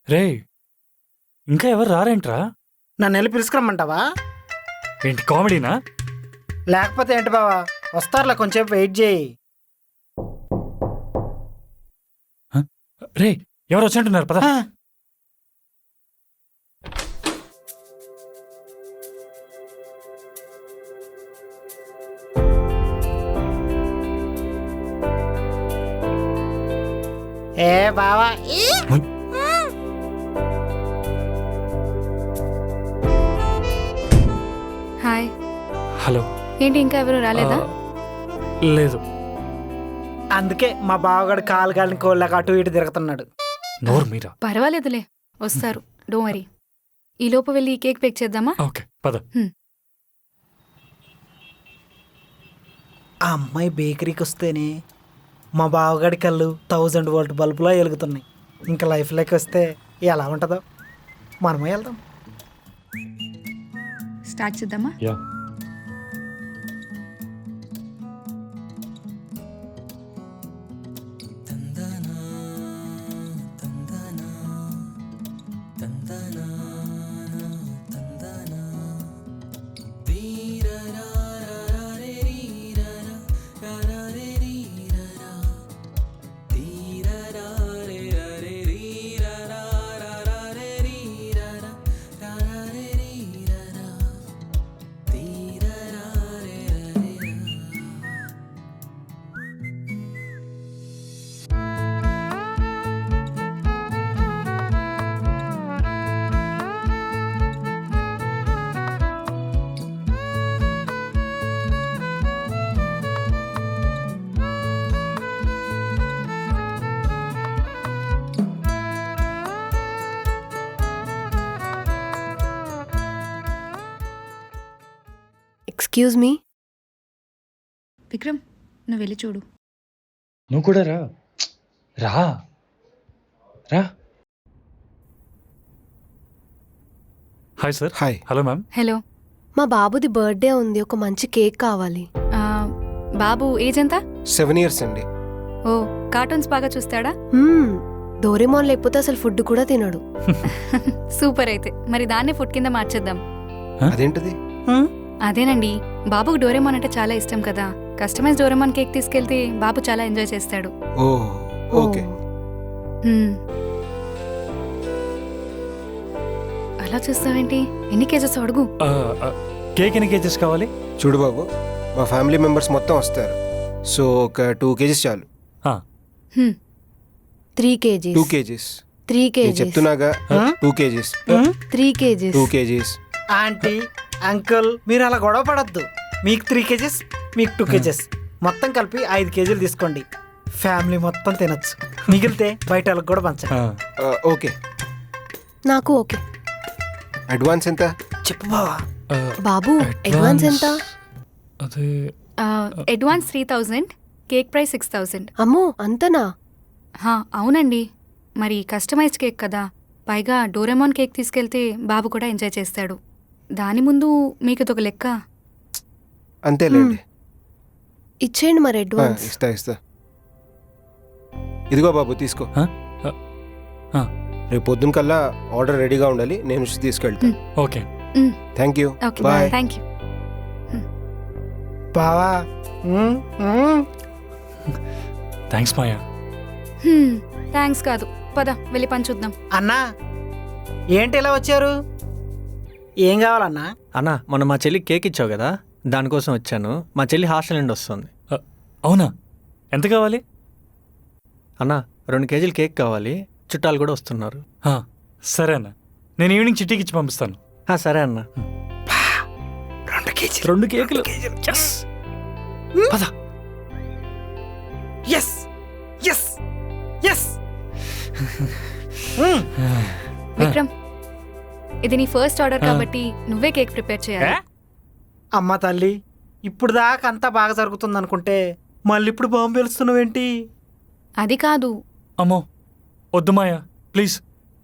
రే, ఇంకా ఎవరు రారేంట్రా? నన్ను వెళ్ళి పిలుచుకురమ్మంటావా? ఏంటి కామెడీనా? లేకపోతే ఏంటి బావా, వస్తారులే, కొంచెం వెయిట్ చేయి. రే, ఎవరు వచ్చినట్టున్నారు పద. ఏ బావా, హాయ్. హలో. ఏంటి ఇంకా ఎవరు రాలేదా? లేదు. అందుకే మా బావగాడు కాలుగాలిని కోళ్ళకి అటు ఇటు తిరుగుతున్నాడు. నోరు మీరా. పర్వాలేదులే, వస్తారు, డోంట్ వరీ. ఈ లోపు వెళ్ళి ఈ కేక్ పేక్ చేద్దామా? ఓకే పద. ఆ అమ్మాయి బేకరీకి వస్తేనే మా బావగాడి కళ్ళు 1000 వోల్ట్ బల్బులా వెలుగుతున్నాయి. ఇంకా లైఫ్లోకి వస్తే ఎలా ఉంటుందో మనమే వెళ్దాం. స్టార్ట్ చేద్దామా? Yeah excuse me. విక్రమ్, నువ్వు వెళ్ళి చూడు. నువ్వు కూడా రా రా రా. Hi sir. Hi. Hello ma'am. Hello. మా బాబుది బర్త్డే ఉంది, ఒక మంచి కేక్ కావాలి. ఆ, బాబు ఏజ్ ఎంత? 7 years అండి. ఓ, కార్టూన్స్ బాగా చూస్తాడా? డోరేమోన్ లేకపోతే అసలు ఫుడ్ కూడా తినడు. సూపర్. అయితే మరి దాన్నే ఫుడ్ కింద మార్చేద్దాం. అదేంటిది? అదేనండి, బాబుకు డోరేమోన్ అంటే చాలా ఇష్టం కదా. కస్టమైజ్ డోరేమోన్ కేక్ తీసుకెళ్తే బాబు చాలా ఎంజాయ్ చేస్తాడు. ఓ ఓకే. అలా చూస్తావేంటి? ఎన్ని కేజెస్ అడుగు. కేక్ ఎన్ని కేజెస్ కావాలి? చూడు బాబు, మా ఫ్యామిలీ మెంబర్స్ మొత్తం వస్తారు, సో ఒక 2 kgs చాలు. 3 kgs. 2 kgs. 3 నేను kgs. చెప్తున్నాగా 2 kgs. 3 kgs. 2 kgs. Aunty, uncle, మీరు అలా గొడవ పడద్దు. మీకు 3 kgs, మీకు 2 kgs, మొత్తం కలిపి 5 kgs తీసుకోండి. ఫ్యామిలీ మొత్తం తినొచ్చు. మిగిలితే బయట వాళ్ళకి కూడా పంచండి. ఓకే. నాకు ఓకే. అడ్వాన్స్ ఎంత? చెప్పు బావా. బాబు అడ్వాన్స్ ఎంత? అదే అడ్వాన్స్ 3000, కేక్ ప్రైస్ 6000. అమ్మో అంతనా? అవునండి, మరి కస్టమైజ్డ్ కేక్ కదా, పైగా డోరేమోన్ కేక్ తీసుకెళ్తే బాబు కూడా ఎంజాయ్ చేస్తాడు. దాని ముందు మీకు ఇదొక లెక్క. అంతేలేండి. ఇచ్చేయండి మరి అడ్వాన్స్. ఇస్తా. ఇదిగో బాబు తీసుకో. రేపు పొద్దున కల్లా ఆర్డర్ రెడీగా ఉండాలి, నేను వచ్చి తీసుకెళ్తాను. Okay. Thank you. Okay, bye. Thank you. బావా. థ్యాంక్స్ మాయా. థ్యాంక్స్ కాదు, పద వెళ్ళి పని చూద్దాం. అన్నా, ఏంటి ఇలా వచ్చారు? ఏం కావాలన్నా? అన్నా, మొన్న మా చెల్లికి కేక్ ఇచ్చావు కదా, దానికోసం వచ్చాను. మా చెల్లి హాస్టల్ నుండి వస్తుంది. అవునా? ఎంత కావాలి? అన్నా 2 kg కేక్ కావాలి, చుట్టాలు కూడా వస్తున్నారు. సరే అన్న, నేను ఈవినింగ్ చిట్టీకి ఇచ్చి పంపిస్తాను. సరే అన్న. 2 కేకులు. పద. Yes yes yes. విక్రమ్, ఇది నీ ఫస్ట్ ఆర్డర్ కాబట్టి నువ్వే కేక్ ప్రిపేర్ చేయాలి. అమ్మ తల్లి, ఇప్పుడు దాకా అంతా బాగా జరుగుతుంది అనుకుంటే మళ్ళీ ఇప్పుడు బాంబు వెలుస్తున్నావేంటి? అది కాదు. అమ్మో వద్దు మాయా, ప్లీజ్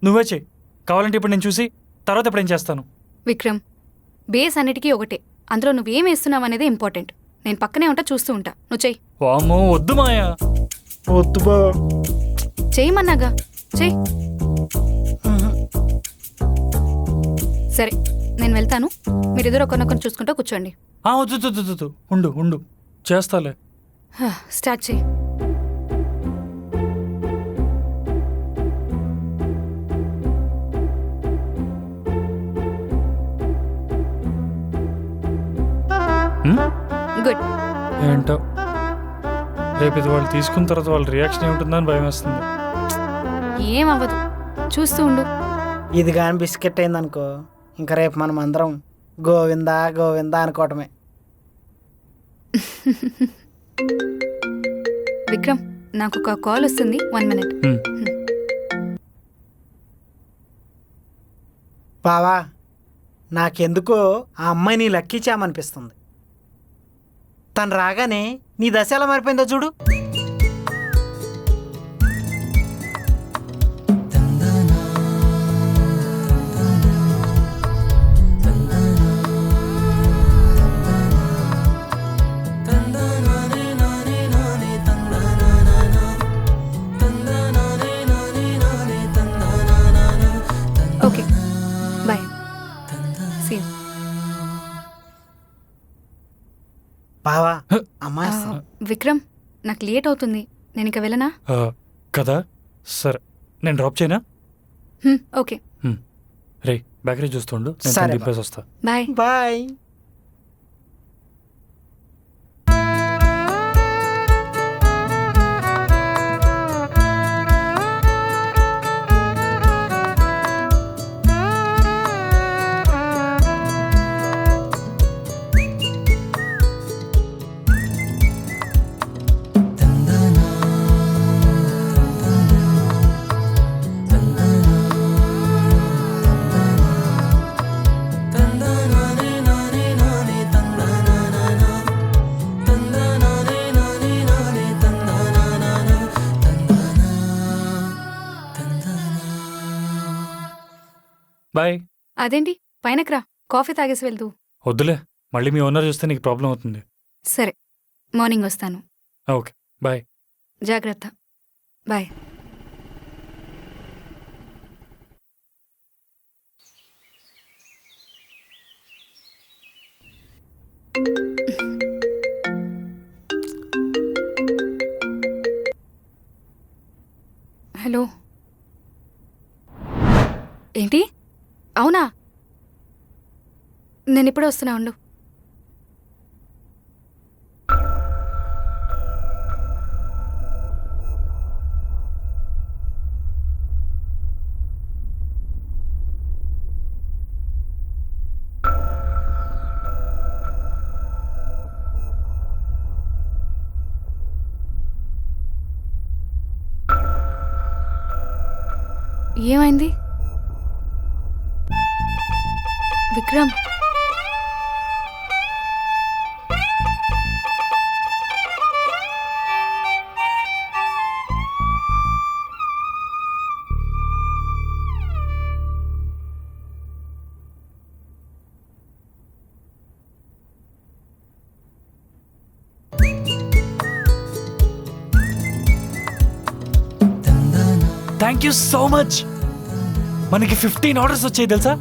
నువ్వే చెయ్యి. కావాలంటే ఇప్పుడు నేను చూసి తర్వాత ఇప్పుడు ఏం చేస్తాను. విక్రమ్, బేస్ అన్నిటికీ ఒకటే, అందులో నువ్వేం వేస్తున్నావు అనేది ఇంపార్టెంట్. నేను పక్కనే ఉంటా, చూస్తూ ఉంటా, నువ్వు చెయ్యి. వామ్మో వద్దు మాయా. వద్దు బా. చెయ్యమన్నాగా, చెయ్యి. సరే, నేను వెళ్తాను. మీరిద్దరు ఒకరినొకరు చూసుకుంటూ కూర్చోండి. వద్దు ఉండు చేస్తాలే. స్టార్ట్ చెయ్యి. గుడ్. ఏంటో రేపు ఇది వాళ్ళు తీసుకున్న తర్వాత వాళ్ళ రియాక్షన్ ఏముంటుందని భయం వేస్తుంది. ఏం అవ్వదు, చూస్తూ ఉండు. ఇది కానీ బిస్కెట్ అయిందనుకో, ఇంకా రేపు మనం అందరం గోవిందా గోవిందా అనుకోవటమే. విక్రమ్, నాకు ఒక కాల్ వస్తుంది, 1 minute. బావా, నాకెందుకో ఆ అమ్మాయి నీ లక్కీ చామనిపిస్తుంది. తను రాగానే నీ దశ ఎలా మారిపోయిందో చూడు. బావా హ. అమ్మాయి విక్రమ్ నాకు లేట్ అవుతుంది, నేను ఇక వెళ్ళనా? కదా సరే, నేను డ్రాప్ చేయనా? ఓకే రే బేకరీ చూస్తుండు, నేను సరే, తను దింపేసి వస్తా. బాయ్. బాయ్. బాయ్. అదేంటి పైనకి రా, కాఫీ తాగేసి వెళ్తూ. వద్దులే, మళ్ళీ మీ ఓనర్ చూస్తే నీకు ప్రాబ్లం అవుతుంది. సరే, మార్నింగ్ వస్తాను. Okay bye. జాగ్రత్త. బాయ్. హలో. ఏంటి? అవునా? నేను ఇప్పుడే వస్తున్నా, ఉండు. ఏమైంది Vikram? Thank you so much. మనకి 15 ఆర్డర్స్ వచ్చాయి తెలుసా?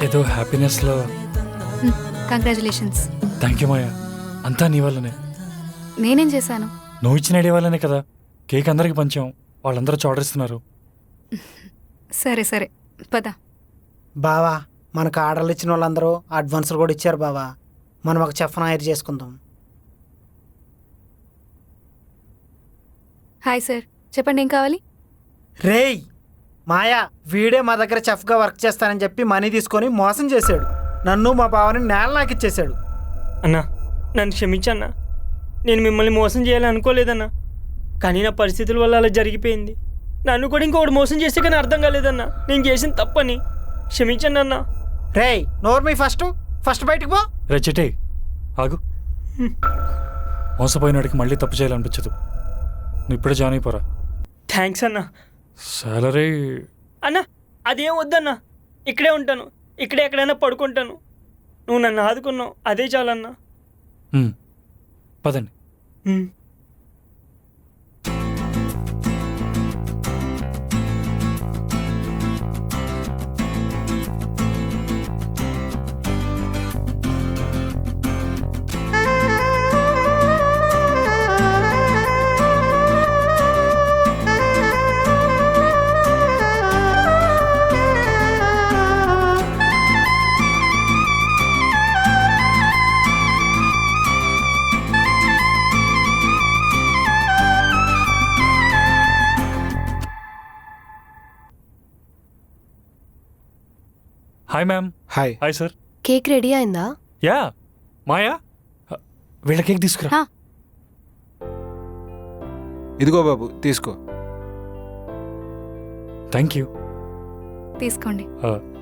ఏదో హ్యాపీనెస్లో. కంగ్రాచులేషన్స్. థ్యాంక్ యూ మాయా, అంతా నీ వల్లనే. నేనేం చేశాను? నువ్వు ఇచ్చిన ఐడియా వల్లనే కదా కేక్ అందరికి పంచాం, వాళ్ళందరూ వచ్చి ఆర్డర్ ఇస్తున్నారు. సరే సరే, పద. బావా మనకు ఆర్డర్లు ఇచ్చిన వాళ్ళందరూ అడ్వాన్సులు కూడా ఇచ్చారు బావా. మనం ఒక చెఫ్ను హైర్ చేసుకుందాం. హాయ్ సార్, చెప్పండి ఏం కావాలి? రేయ్ మాయా, వీడే మా దగ్గర చెఫ్గా వర్క్ చేస్తానని చెప్పి మనీ తీసుకొని మోసం చేశాడు. నన్ను మా బావని నేల నాకు ఇచ్చేశాడు. అన్నా నన్ను క్షమించన్నా, నేను మిమ్మల్ని మోసం చేయాలని అనుకోలేదన్నా, కానీ నా పరిస్థితుల వల్ల అలా జరిగిపోయింది. నన్ను కూడా ఇంకొకటి మోసం చేస్తే కానీ అర్థం కాలేదన్నా, నేను చేసిన తప్పని. క్షమించండి అన్నా. రేయ్ నోరు మీ ఫస్ట్ బయటికి పో. రే చిటే ఆగు. మోసపోయినాడికి మళ్ళీ తప్పు చేయాలనిపించదు. నువ్వు ఇప్పుడే జాయిన్ అయిపోరా. థ్యాంక్స్ అన్నా. సాలరీ అన్నా అదేం వద్దన్నా, ఇక్కడే ఉంటాను, ఇక్కడే ఎక్కడైనా పడుకుంటాను. నువ్వు నన్ను ఆదుకున్నావు, అదే చాలన్నా. పదండి. Hi ma'am. Hi. Hi sir. Cake ready అయిందా? యా మాయా, వీళ్ళ కేక్ తీసుకురా. ఇదిగో బాబు తీసుకో. Thank you. తీసుకోండి.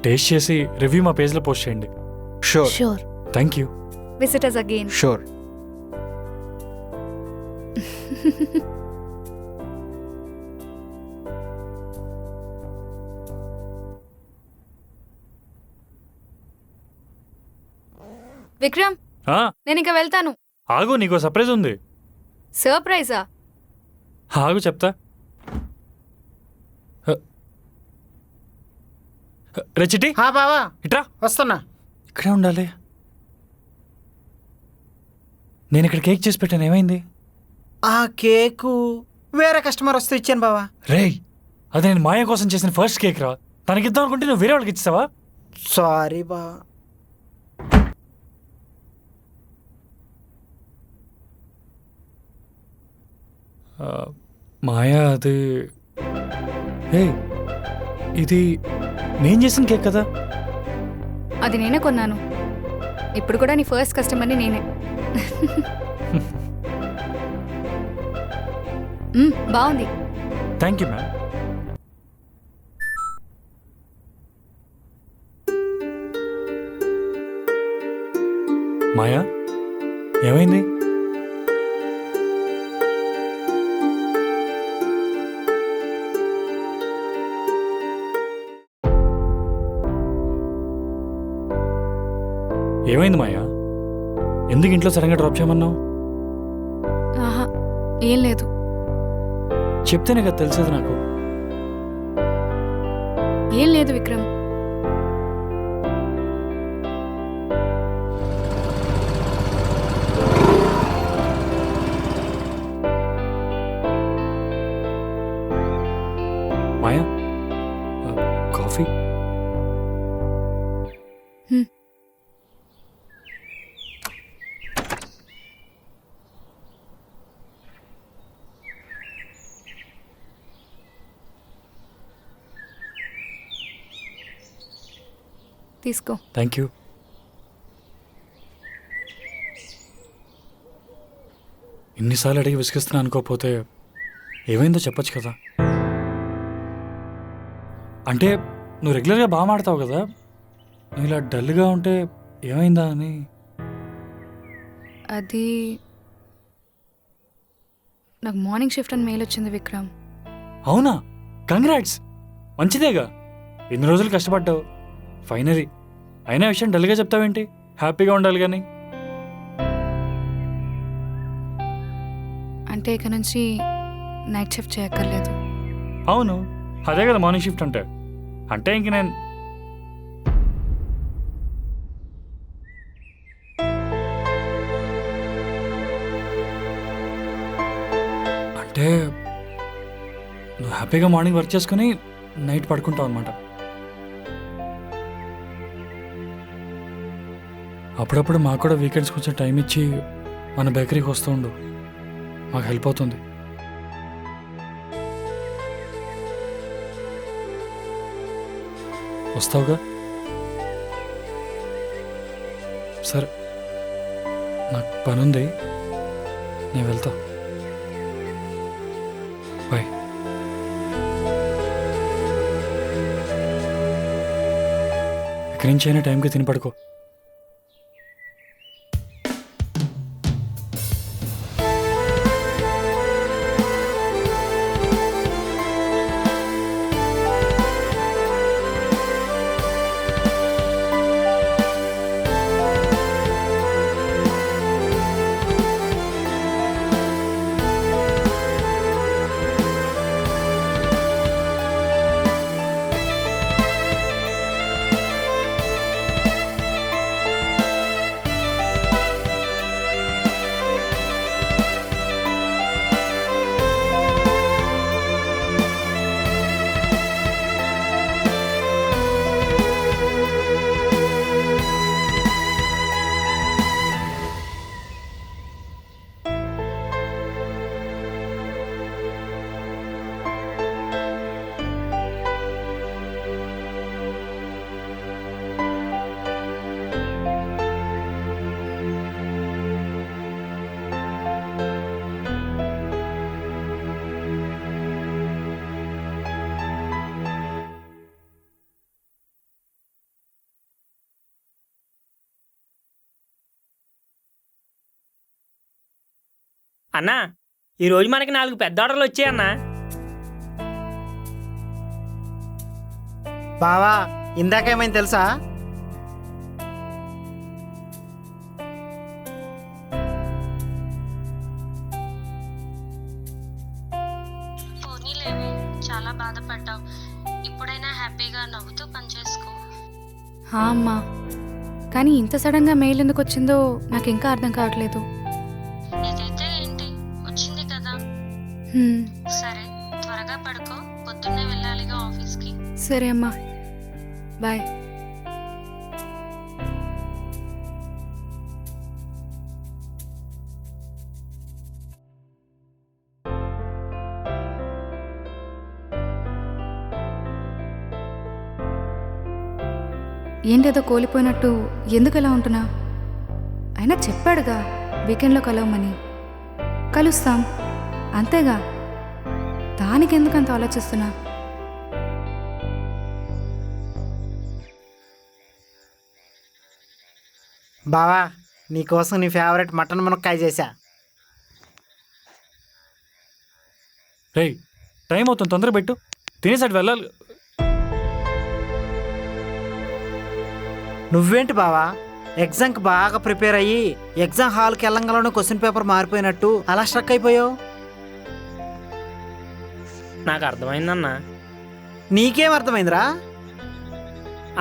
టేస్ట్ చేసి రివ్యూ మా పేజ్లో పోస్ట్ చేయండి. Sure. Sure. Thank you. Visitors again. Sure. Vikram, నేను ఇంకా వెళ్తాను. ఆగు, నీకో సర్ప్రైజ్ ఉంది. సర్ప్రైజా? ఆగు చెప్తా. రే చిట్టి హా బావా ఇట్రా. వస్తున్నా. ఇక్కడే ఉండాలి. నేను ఇక్కడ కేక్ చేసి పెట్టాను, ఏమైంది? ఆ కేకు వేరే కస్టమర్ వస్తే ఇచ్చాను బావా. రేయ్, అది నేను మాయ కోసం చేసిన ఫస్ట్ కేక్ రా. తనకిద్దాం అనుకుంటే నువ్వు వేరే వాళ్ళకి ఇచ్చావా? సారీ బావా. మాయా అది ఇది నేను చేసిన కేక్ కదా. అది నేనే కొన్నాను. ఇప్పుడు కూడా నీ ఫస్ట్ కస్టమర్ని నేనే. బాగుంది. Thank you ma'am. మాయా, ఏమైంది? ఏమైంది మాయా? ఎందుకు ఇంట్లో సడన్గా డ్రాప్ చేయమన్నావు? ఆహా, ఏం లేదు. చెప్తేనే కదా తెలిసేది నాకు. ఏం లేదు విక్రమ్. మాయా, కాఫీ? తీసుకో. Thank you. ఇన్నిసార్లు అడిగి విసిగిస్తున్నా అనుకోకపోతే ఏమైందో చెప్పొచ్చు కదా. అంటే నువ్వు రెగ్యులర్గా బాగా మాడతావు కదా, నువ్వు ఇలా డల్గా ఉంటే ఏమైందా అని. అది నాకు మార్నింగ్ షిఫ్ట్ అని మెయిల్ వచ్చింది విక్రమ్. అవునా? కంగ్రాట్స్, మంచిదేగా. ఎన్ని రోజులు కష్టపడ్డావు, ఫైనలీ. అయినా విషయం డల్గా చెప్తావేంటి? హ్యాపీగా ఉండాలి కానీ. అంటే ఇక నుంచి నైట్ షిఫ్ట్ చేయక్కర్లేదు. అవును, అదే కదా మార్నింగ్ షిఫ్ట్ అంటే. అంటే ఇంక నేను అంటే నువ్వు హ్యాపీగా మార్నింగ్ వర్క్ చేసుకుని నైట్ పడుకుంటావు అనమాట. అప్పుడప్పుడు మాకు కూడా వీకెండ్స్ కొంచెం టైం ఇచ్చి మన బేకరీకి వస్తూ ఉండు, మాకు హెల్ప్ అవుతుంది. వస్తావుగా? సరే, నాకు పని ఉంది, నేను వెళ్తా. బాయ్. ఇక్కడి నుంచి అయినా టైంకి తిని పడుకో. అన్నా, ఈరోజు మనకి 4 పెద్ద ఆర్డర్లు వచ్చాయన్నా. బావా, ఇందాకేమైంది తెలుసా? పోనీలేవే, చాలా బాధపడ్డావు. ఇప్పుడైనా హ్యాపీగా నవ్వుతూ పనిచేసుకో. అమ్మా, కానీ ఇంత సడన్గా మెయిల్ ఎందుకు వచ్చిందో నాకు ఇంకా అర్థం కావట్లేదు. ఇదైతే ఏంటి వచ్చింది కదా. సరే త్వరగా పడుకో, పొద్దున్నే వెళ్ళాలిగా ఆఫీస్కి. సరే అమ్మా, బాయ్. ఏంటేదో కోల్పోయినట్టు ఎందుకు ఎలా ఉంటున్నా? అయినా చెప్పాడుగా వీకెండ్లో కలవమని. కలుస్తాం అంతేగా, దానికి ఎందుకు అంత ఆలోచిస్తున్నా? బావా, నీకోసం నీ ఫేవరెట్ మటన్ మునక్కాయ చేశా. రేయ్, టైం అవుతుంది, తొందర పెట్టు, తినేసి అటు వెళ్ళాలి. నువ్వేంటి బావా, ఎగ్జామ్కి బాగా ప్రిపేర్ అయ్యి ఎగ్జామ్ హాల్కి వెళ్ళంగానే క్వశ్చన్ పేపర్ మారిపోయినట్టు అలా స్ట్రక్ అయిపోయావు? నాకు అర్థమైందన్న. నీకేం అర్థమైందిరా?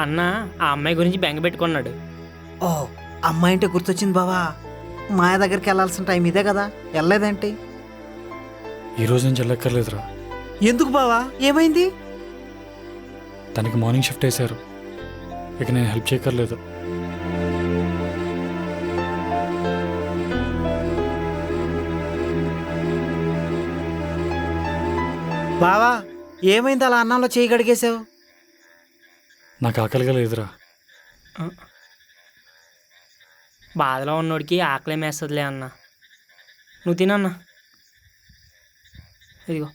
అన్న ఆ అమ్మాయి గురించి బెంగ పెట్టుకున్నాడు. ఓ, అమ్మాయి అంటే గుర్తొచ్చింది బావా, మాయ దగ్గరికి వెళ్ళాల్సిన టైం ఇదే కదా, వెళ్ళలేదేంటి? ఈ రోజు నుంచి వెళ్ళక్కర్లేదురా. ఎందుకు బావా, ఏమైంది? తనకి మార్నింగ్ షిఫ్ట్ వేశారు, ఇక నేను హెల్ప్ చేయక్కర్లేదు. బావా, ఏమైంది అలా అన్నంలో చేయి గడిగేశావు? నాకు ఆకలిగా లేదురా. బాధలో ఉన్నోడికి ఆకలి వేస్తుందిలే అన్న. నువ్వు తినన్నా, ఇదిగో.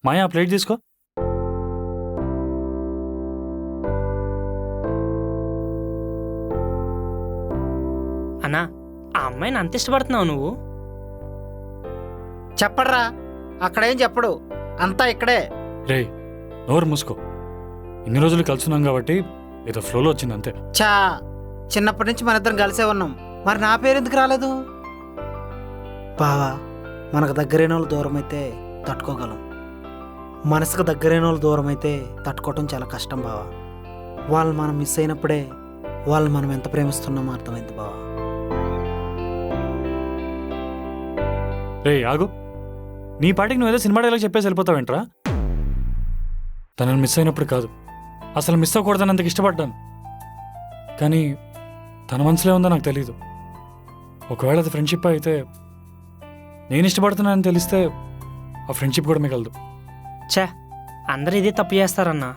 మాయా, ప్లేట్ తీసుకో. అన్నా, ఆ అమ్మాయిని అంత ఇష్టపడుతున్నావు నువ్వు? చెప్పడ్రా, అక్కడేం చెప్పడు, అంతా ఇక్కడే. రేయ్, నోరు మూసుకో. ఇన్ని రోజులు కలుసున్నాం కాబట్టి ఏదో ఫ్లోలో వచ్చింది అంతే. చా, చిన్నప్పటి నుంచి మన ఇద్దరం కలిసే ఉన్నాం, మరి నా పేరు ఎందుకు రాలేదు? బావా, మనకు దగ్గరైన వాళ్ళు దూరం అయితే తట్టుకోగలం, మనసుకు దగ్గరైన వాళ్ళు దూరం అయితే తట్టుకోవటం చాలా కష్టం బావా. వాళ్ళు మనం మిస్ అయినప్పుడే వాళ్ళు మనం ఎంత ప్రేమిస్తున్నామో అర్థమైంది బావా. రేయ్ ఆగు, నీ పాటికి నువ్వేదో సినిమా డైలాగ్ చెప్పేసి వెళ్ళిపోతావేంట్రా? తనని మిస్ అయినప్పుడు కాదు, అసలు మిస్ అవ్వకూడదని అంతకు ఇష్టపడ్డాను. కానీ తన మనసులో ఉందో నాకు తెలీదు. ఒకవేళ అది ఫ్రెండ్షిప్ అయితే, నేను ఇష్టపడుతున్నానని తెలిస్తే ఆ ఫ్రెండ్షిప్ కూడా మిగలదు. ఛే, అందరూ ఇదే తప్పు చేస్తారన్నా.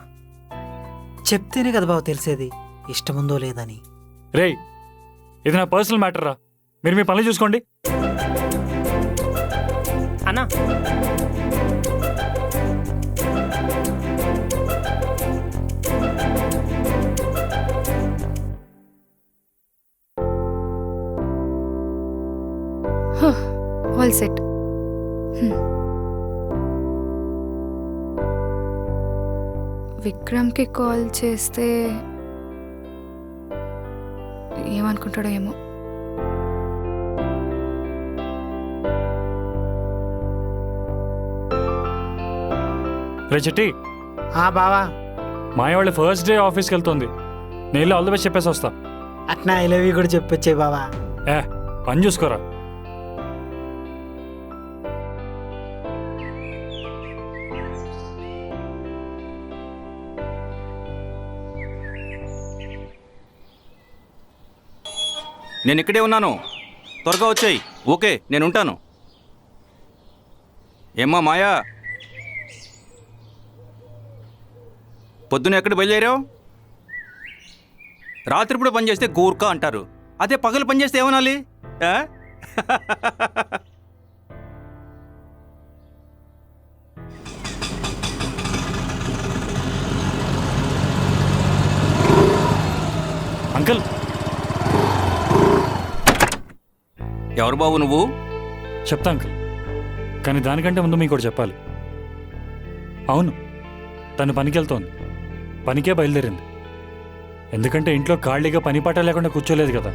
చెప్తేనే కదా బావ తెలిసేది ఇష్టముందో లేదని. రేయ్, ఇది నా పర్సనల్ మ్యాటర్ రా, మీరు మీ పనులు చూసుకోండి. అన్నా, ఆల్ సెట్. విక్రమ్కి కాల్ చేస్తే ఏమనుకుంటాడో ఏమో. రే చిట్టి, బావా, మాయ వాళ్ళ ఫస్ట్ డే ఆఫీస్కి వెళ్తుంది, నేను ఆల్ ది బెస్ట్ చెప్పేసి వస్తా. అట్నా ఐ లవ్ యూ కూడా చెప్పొచ్చే బావా. పని చూసుకోరా. నేను ఇక్కడే ఉన్నాను, త్వరగా వచ్చేయి. ఓకే, నేను ఉంటాను. ఏమ్మా మాయా, పొద్దున ఎక్కడ బయలుదేరావు? రాత్రిపూట పని చేస్తే గూర్ఖా అంటారు, అదే పగలు పని చేస్తే ఏమనాలి? ఆ? అంకుల్, ఎవరు బాబు నువ్వు? చెప్తా అంకుల్, కానీ దానికంటే ముందు మీకు ఒకటి చెప్పాలి. అవును, తను పనికి వెళ్తోంది, పనికే బయలుదేరింది. ఎందుకంటే ఇంట్లో ఖాళీగా పని పాట లేకుండా కూర్చోలేదు కదా.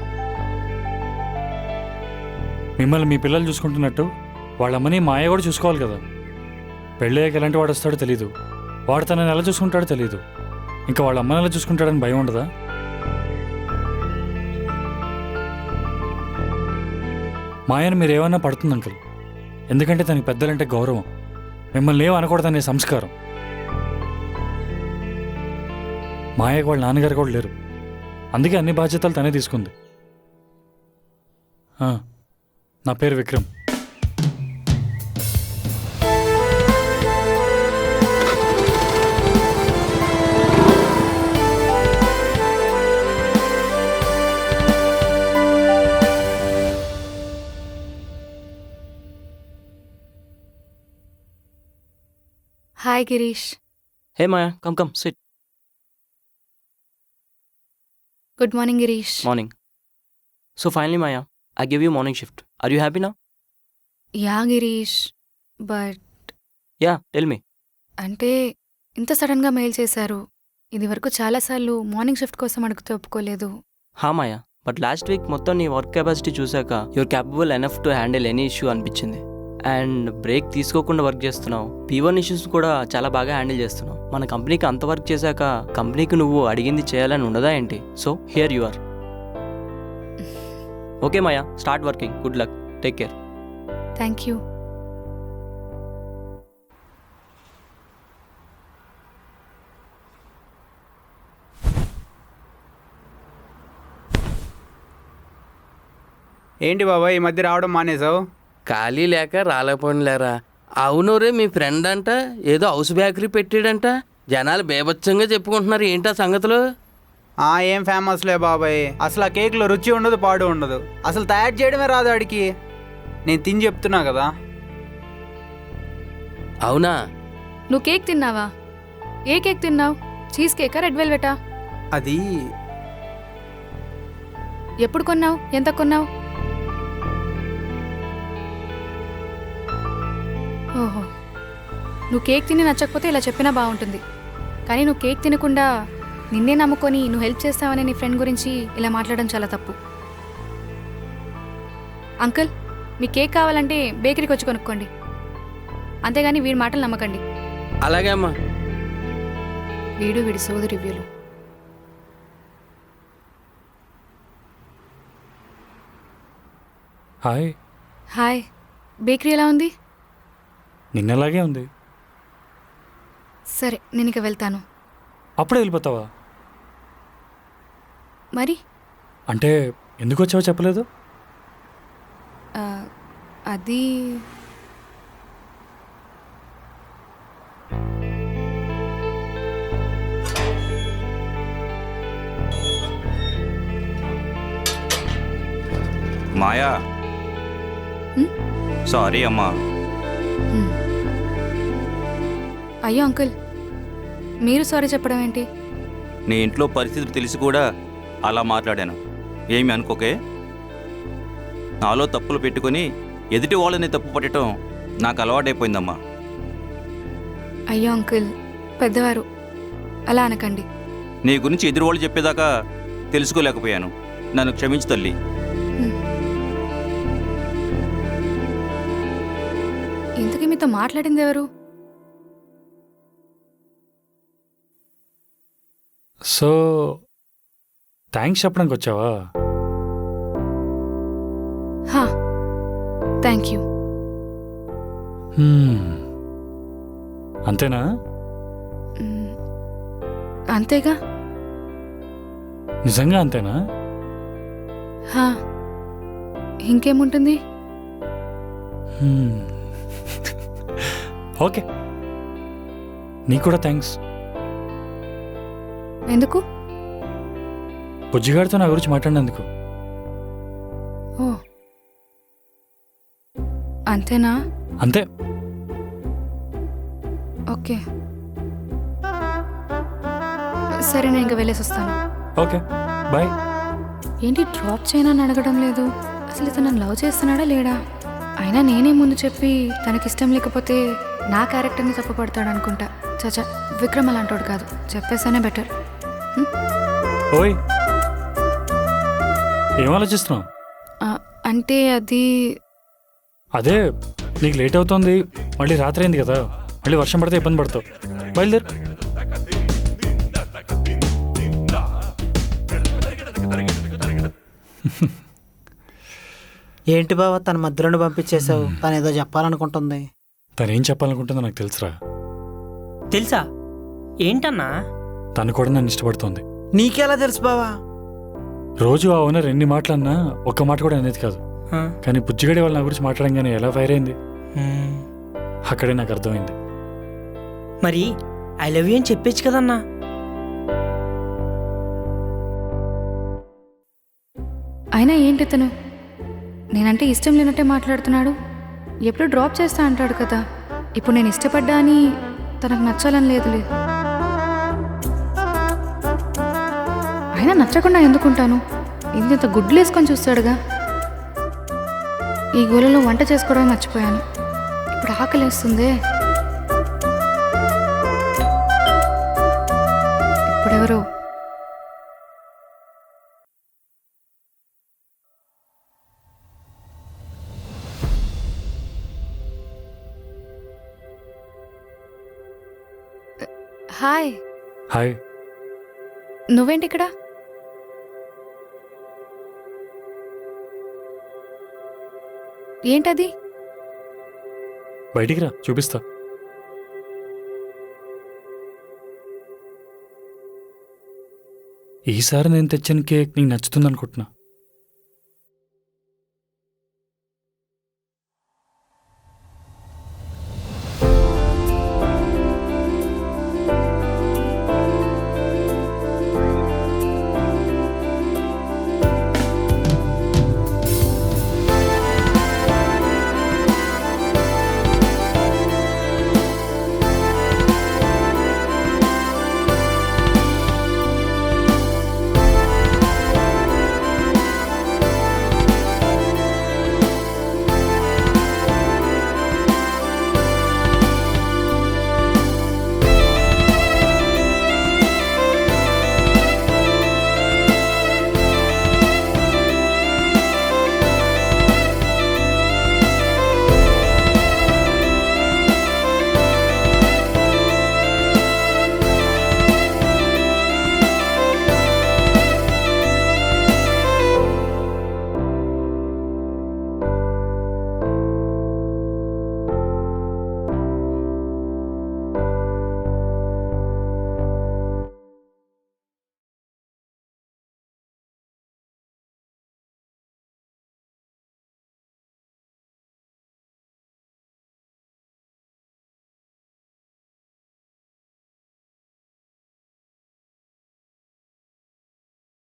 మిమ్మల్ని మీ పిల్లలు చూసుకుంటున్నట్టు వాళ్ళమ్మని మాయ కూడా చూసుకోవాలి కదా. పెళ్ళయ్యాక ఎలాంటి వాడు వస్తాడో తెలీదు, వాడు తనని ఎలా చూసుకుంటాడో తెలీదు. ఇంకా వాళ్ళ అమ్మని ఎలా చూసుకుంటాడని భయం ఉండదా? మాయను మీరు ఏమన్నా పడుతుంది అంకుల్, ఎందుకంటే తనకి పెద్దలంటే గౌరవం, మిమ్మల్ని ఏం అనకూడదనే సంస్కారం. మాయకు వాళ్ళ నాన్నగారు కూడా లేరు, అందుకే అన్ని బాధ్యతలు తనే తీసుకుంది. నా పేరు Vikram. Hi Girish. Hey Maya, come come SIT. Good morning Girish. Morning. So finally Maya, I give you morning shift. Are you happy now? Yeah Girish, but Yeah, tell me. అంటే ఇంత సడన్గా మెయిల్ చేశారు. ఇది వరకు చాలాసార్లు మార్నింగ్ షిఫ్ట్ కోసం అడిగితే ఒప్పుకోలేదు. హా మాయా, బట్ లాస్ట్ వీక్ మొత్తం నీ వర్క్ కెపాసిటీ చూశాక you're capable enough to handle any issue అనిపించింది. అండ్ బ్రేక్ తీసుకోకుండా వర్క్ చేస్తున్నావు. P1 ఇష్యూస్ కూడా చాలా బాగా హ్యాండిల్ చేస్తున్నావు. మన కంపెనీకి అంత వర్క్ చేశాక కంపెనీకి నువ్వు అడిగింది చేయాలని ఉండదా ఏంటి? So here you are. Okay Maya, start working. Good luck, take care. Thank you. ఏంటి బాబా ఈ మధ్య రావడం మానేసావు? ఖాళీ లేక రాలేకపోయినలేరా. అవును రే, మీ ఫ్రెండ్ అంట ఏదో హౌస్ బేకరీ పెట్టాడంట, జనాలు బేభత్సంగా చెప్పుకుంటున్నారు. ఏంటా సంగతులు? ఏం ఫేమస్లే బాబాయ్, అసలు ఆ కేక్లో రుచి ఉండదు, పాడు ఉండదు, అసలు తయారు చేయడమే రాదు ఆడికి. నేను తిని చెప్తున్నా కదా. అవునా? నువ్వు కేక్ తిన్నావా? ఏ కేక్ తిన్నావు? చీజ్ కేకా, రెడ్ వెల్వెటా? అది ఎప్పుడు కొన్నావు? ఎంత కొన్నావు? ఓహో, నువ్వు కేక్ తిని నచ్చకపోతే ఇలా చెప్పినా బాగుంటుంది, కానీ నువ్వు కేక్ తినకుండా నిన్నే నమ్ముకొని నువ్వు హెల్ప్ చేస్తావని నీ ఫ్రెండ్ గురించి ఇలా మాట్లాడడం చాలా తప్పు. అంకుల్, మీ కేక్ కావాలంటే బేకరీకి వచ్చి కొనుక్కోండి, అంతేగాని వీడి మాటలు నమ్మకండి. అలాగే అమ్మా. వీడి సోది రివ్యూలు. హాయ్. హాయ్. బేకరీ ఎలా ఉంది? నిన్నలాగే ఉంది. సరే, నేను ఇక వెళ్తాను. అప్పుడే వెళ్ళిపోతావా? మరి అంటే ఎందుకు వచ్చావో చెప్పలేదు? అది మాయా, సారీ అమ్మా. అయ్యో అంకుల్, మీరు సారీ చెప్పడం ఏంటి? నీ ఇంట్లో పరిస్థితులు తెలిసి కూడా అలా మాట్లాడాను, ఏమి అనుకోకే. నాలో తప్పులు పెట్టుకొని ఎదుటి వాళ్ళని తప్పు పట్టడం నాకు అలవాటైపోయిందమ్మా. అయ్యో అంకుల్, పెద్దవారు, అలా అనకండి. నీ గురించి ఎదురు వాళ్ళు చెప్పేదాకా తెలుసుకోలేకపోయాను, నన్ను క్షమించు తల్లి. ఇంతకీ మీతో మాట్లాడింది ఎవరు? సో థ్యాంక్స్ చెప్పడానికి వచ్చావా? Thank you. అంతేనా? అంతేగా. నిజంగా అంతేనా? ఇంకేముంటుంది? ఓకే, నీకు కూడా థ్యాంక్స్. ఎందుకు? బుజ్జిగాడితో నా గురించి మాట్లాడినందుకు. ఓ అంతేనా? అంతే. ఓకే సరే, నేను ఇంకా వెళ్ళేసి వస్తాను. Okay bye. ఏంటి డ్రాప్ చేయనని అడగడం లేదు? అసలు ఇతను నన్ను లవ్ చేస్తున్నాడా లేడా? అయినా నేనే ముందు చెప్పి తనకిష్టం లేకపోతే నా క్యారెక్టర్ని తప్పుపడతాడు అనుకుంటా. చచా, విక్రమ్ అలాంటోడు కాదు, చెప్పేసానే బెటర్. ఓయ్, ఏం ఆలోచిస్తున్నావు? అంటే అది అదే, నీకు లేట్ అవుతుంది, మళ్ళీ రాత్రి అయింది కదా, మళ్ళీ వర్షం పడితే ఇబ్బంది పడతావు. బయలుదేరు. ఏంటి బావ తన మధ్యలోనే పంపించేశావు? తను ఏదో చెప్పాలనుకుంటుంది. తనేం చెప్పాలనుకుంటుందో నాకు తెలుసురా. తెలుసా? ఏంటన్నా? తను కూడా నన్ను ఇష్టపడుతోంది. నీకెలా తెలుసు బావా? రోజు ఆ ఓనర్ ఎన్ని మాటలన్నా ఒక్క మాట కూడా అనేది కాదు. కానీ బుజ్జిగడి వాళ్ళ నా గురించి మాట్లాడంగానే ఎలా ఫైర్ అయింది, అక్కడే నాకు అర్థమైంది. మరి ఐ లవ్ యూ అని చెప్పేచ్చు కదన్నా. అయినా ఏంటి తను నేనంటే ఇష్టం లేనట్టే మాట్లాడుతున్నాడు. ఎప్పుడు డ్రాప్ చేస్తా అంటాడు కదా. ఇప్పుడు నేను ఇష్టపడ్డా అని తనకు నచ్చాలని లేదులే. అయినా నచ్చకుండా ఎందుకుంటాను? ఇంత గుడ్లు వేసుకొని చూస్తాడుగా. ఈ గోలలో వంట చేసుకోవడం మర్చిపోయాను. ఇప్పుడు ఆకలి వేస్తుందే. ఇప్పుడెవరో హాయ్. హాయ్. నువ్వేంటి ఇక్కడ? ఏంటది? బయటికి రా, చూపిస్తా. ఈసారి నేను తెచ్చిన కేక్ నీకు నచ్చుతుంది అనుకుంటున్నా.